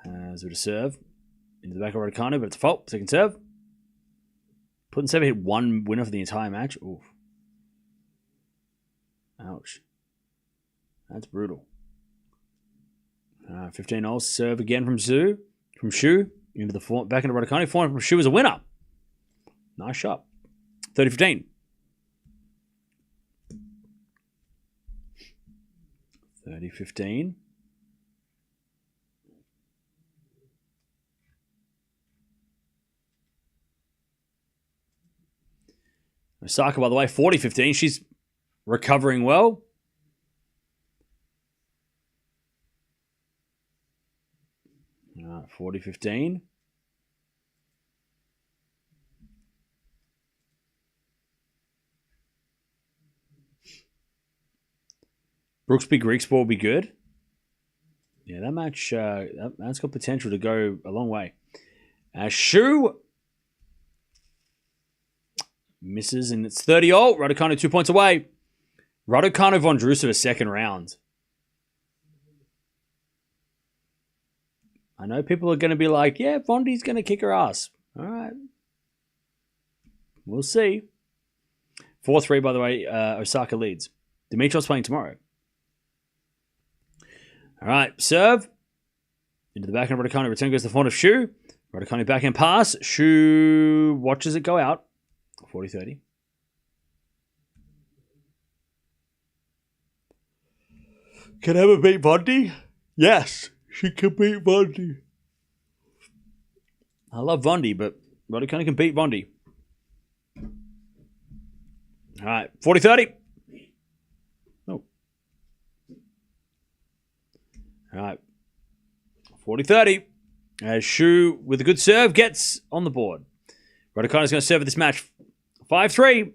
As with a serve. Into the back of Raducanu, but it's a fault. Second serve. Putting seven hit one winner for the entire match. Oof. Ouch. That's brutal. 15-0. Serve again from Shu. Into the back into Raducanu. Forehand from Shu is a winner. Nice shot. 30-15. 30-15. Osaka, by the way, 40-15. She's recovering well. All right, 40-15. Brooksby Greeks will be good. Yeah, that match that's got potential to go a long way. Shu misses, and it's 30-0. Raducanu 2 points away. Raducanu Vondrousova second round. I know people are going to be like, yeah, Vondi's going to kick her ass. All right. We'll see. 4-3, by the way, Osaka leads. Dimitriev's playing tomorrow. All right, serve. Into the backhand of Raducanu. Return goes to the front of Shu. Raducanu backhand pass. Shu watches it go out. 40-30. Can Emma beat Vondi? Yes, she can beat Vondi. I love Vondi, but Raducanu can beat Vondi. All right, 40-30. Oh. All right, 40-30. As Shu, with a good serve, gets on the board. Raducanu's going to serve this match. 5-3.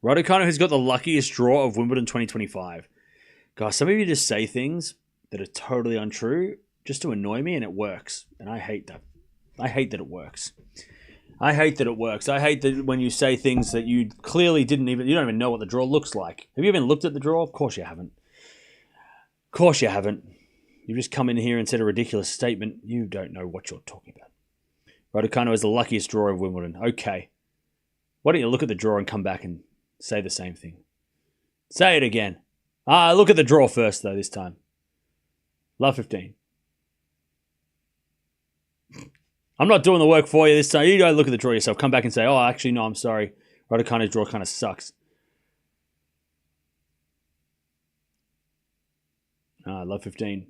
Raducanu has got the luckiest draw of Wimbledon 2025. Guys, some of you just say things that are totally untrue just to annoy me, and it works. And I hate that. I hate that it works. I hate that it works. I hate that when you say things that you clearly you don't even know what the draw looks like. Have you even looked at the draw? Of course you haven't. Of course you haven't. You've just come in here and said a ridiculous statement. You don't know what you're talking about. Raducanu is the luckiest draw of Wimbledon. Okay. Why don't you look at the draw and come back and say the same thing? Say it again. Look at the draw first, though, this time. Love 15. I'm not doing the work for you this time. You go look at the draw yourself. Come back and say, oh, actually, no, I'm sorry. Raducanu's draw kind of sucks. Love 15.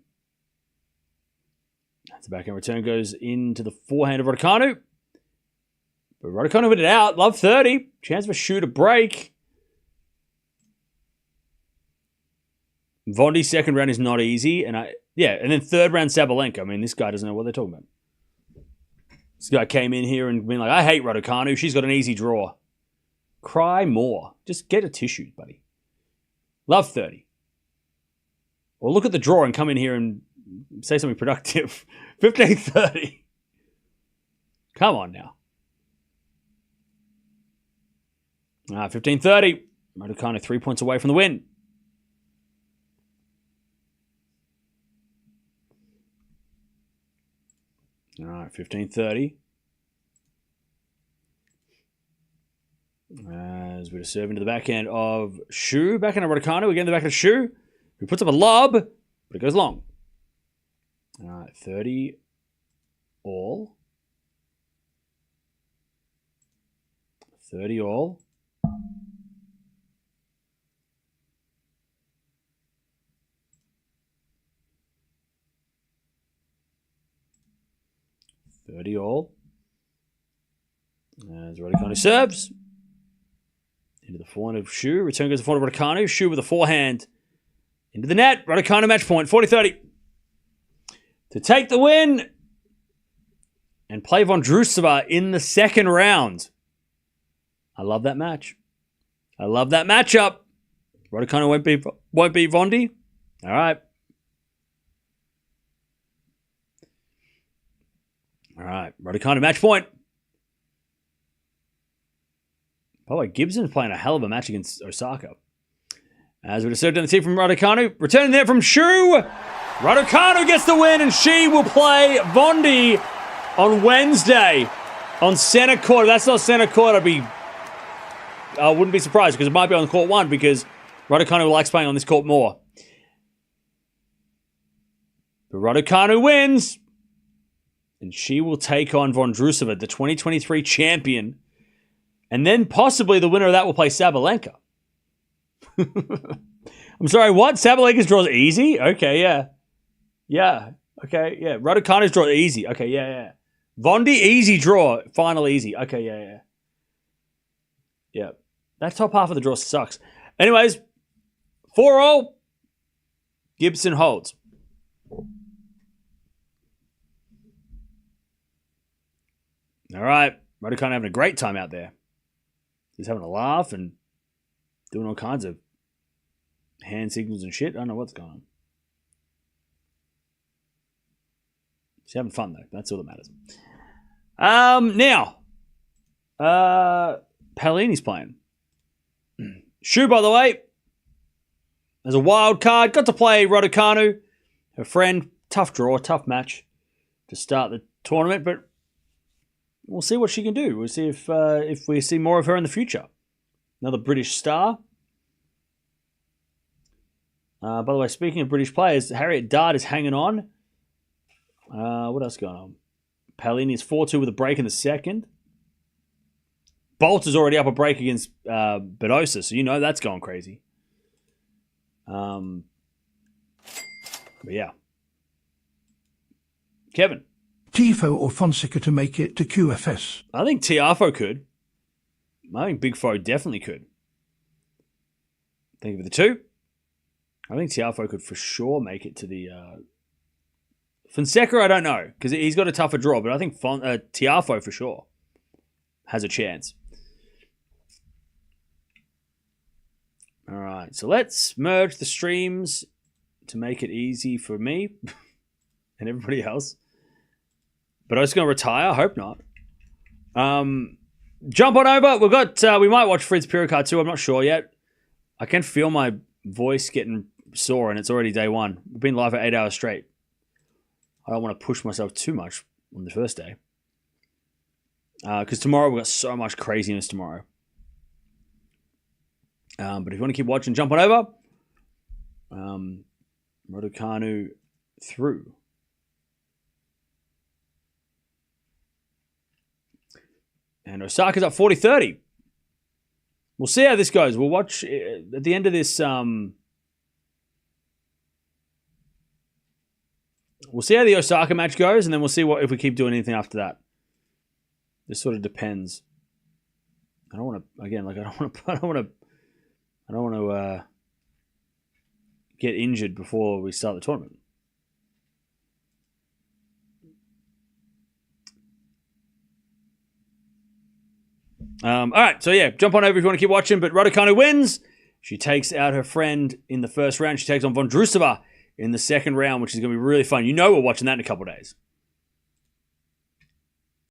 That's the backhand return goes into the forehand of Raducanu. But Raducanu hit it out. Love 30. Chance for Shu to break. Vondi's second round is not easy. And then third round Sabalenka. I mean, this guy doesn't know what they're talking about. This guy came in here and been like, I hate Raducanu. She's got an easy draw. Cry more. Just get a tissue, buddy. Love 30. Or look at the draw and come in here and say something productive. 15-30. Come on now. 15-30. Raducanu 3 points away from the win. All right, 15-30. As we're serving to the backhand of Shu. Backhand of Raducanu. Again, the backhand of Shu. Who puts up a lob, but it goes long. All right, 30 all. 30 all. $30 all. As Raducanu serves. Into the forehand of Shu. Return goes to the forehand of Raducanu. Shu with a forehand. Into the net. Raducanu match point. 40-30. To take the win. And play Vondrousova in the second round. I love that match. I love that matchup. Raducanu won't beat Vondi. All right. All right. Raducanu match point. By the way, Gibson's playing a hell of a match against Osaka. As we just served down the tee from Raducanu. Returning there from Shu. Raducanu gets the win, and she will play Vondi on Wednesday on center court. If that's not center court, I wouldn't be surprised because it might be on court 1 because Raducanu likes playing on this court more. But Raducanu wins, and she will take on Vondrousova, the 2023 champion. And then possibly the winner of that will play Sabalenka. I'm sorry, what? Sabalenka's draws easy? Okay, yeah. Yeah, okay, yeah. Raducanu's draw easy. Okay, yeah. Vondi, easy draw. Final easy. Okay, yeah. Yeah. That top half of the draw sucks. Anyways, 4-all. Gibson holds. All right. Raducanu having a great time out there. He's having a laugh and doing all kinds of hand signals and shit. I don't know what's going on. He's having fun, though. That's all that matters. Now, Paolini's playing. Shu, by the way, as a wild card, got to play Raducanu, her friend. Tough draw, tough match to start the tournament, but we'll see what she can do. We'll see if we see more of her in the future. Another British star. By the way, speaking of British players, Harriet Dart is hanging on. What else going on? Paolini is 4-2 with a break in the second. Bolt is already up a break against Badosa, so you know that's going crazy. But yeah. Kevin. Tifo or Fonseca to make it to QFS? I think Tiafoe could. I think Big Foe definitely could. Think of the two. I think Tiafoe could for sure make it to the... Fonseca, I don't know, because he's got a tougher draw, but I think Tiafoe for sure has a chance. All right, so let's merge the streams to make it easy for me and everybody else. But I was going to retire. I hope not. Jump on over. We've got. We might watch Fritz Pirikar too. I'm not sure yet. I can feel my voice getting sore, and it's already day 1. We've been live for 8 hours straight. I don't want to push myself too much on the first day. Because tomorrow we've got so much craziness tomorrow. But if you want to keep watching, jump on over. Raducanu through. And Osaka's up 40-30. We'll see how this goes. We'll watch at the end of this. We'll see how the Osaka match goes, and then we'll see if we keep doing anything after that. This sort of depends. I don't want to get injured before we start the tournament. All right, so yeah, jump on over if you want to keep watching. But Raducanu wins. She takes out her friend in the first round. She takes on Vondrousova in the second round, which is going to be really fun. You know we're watching that in a couple of days.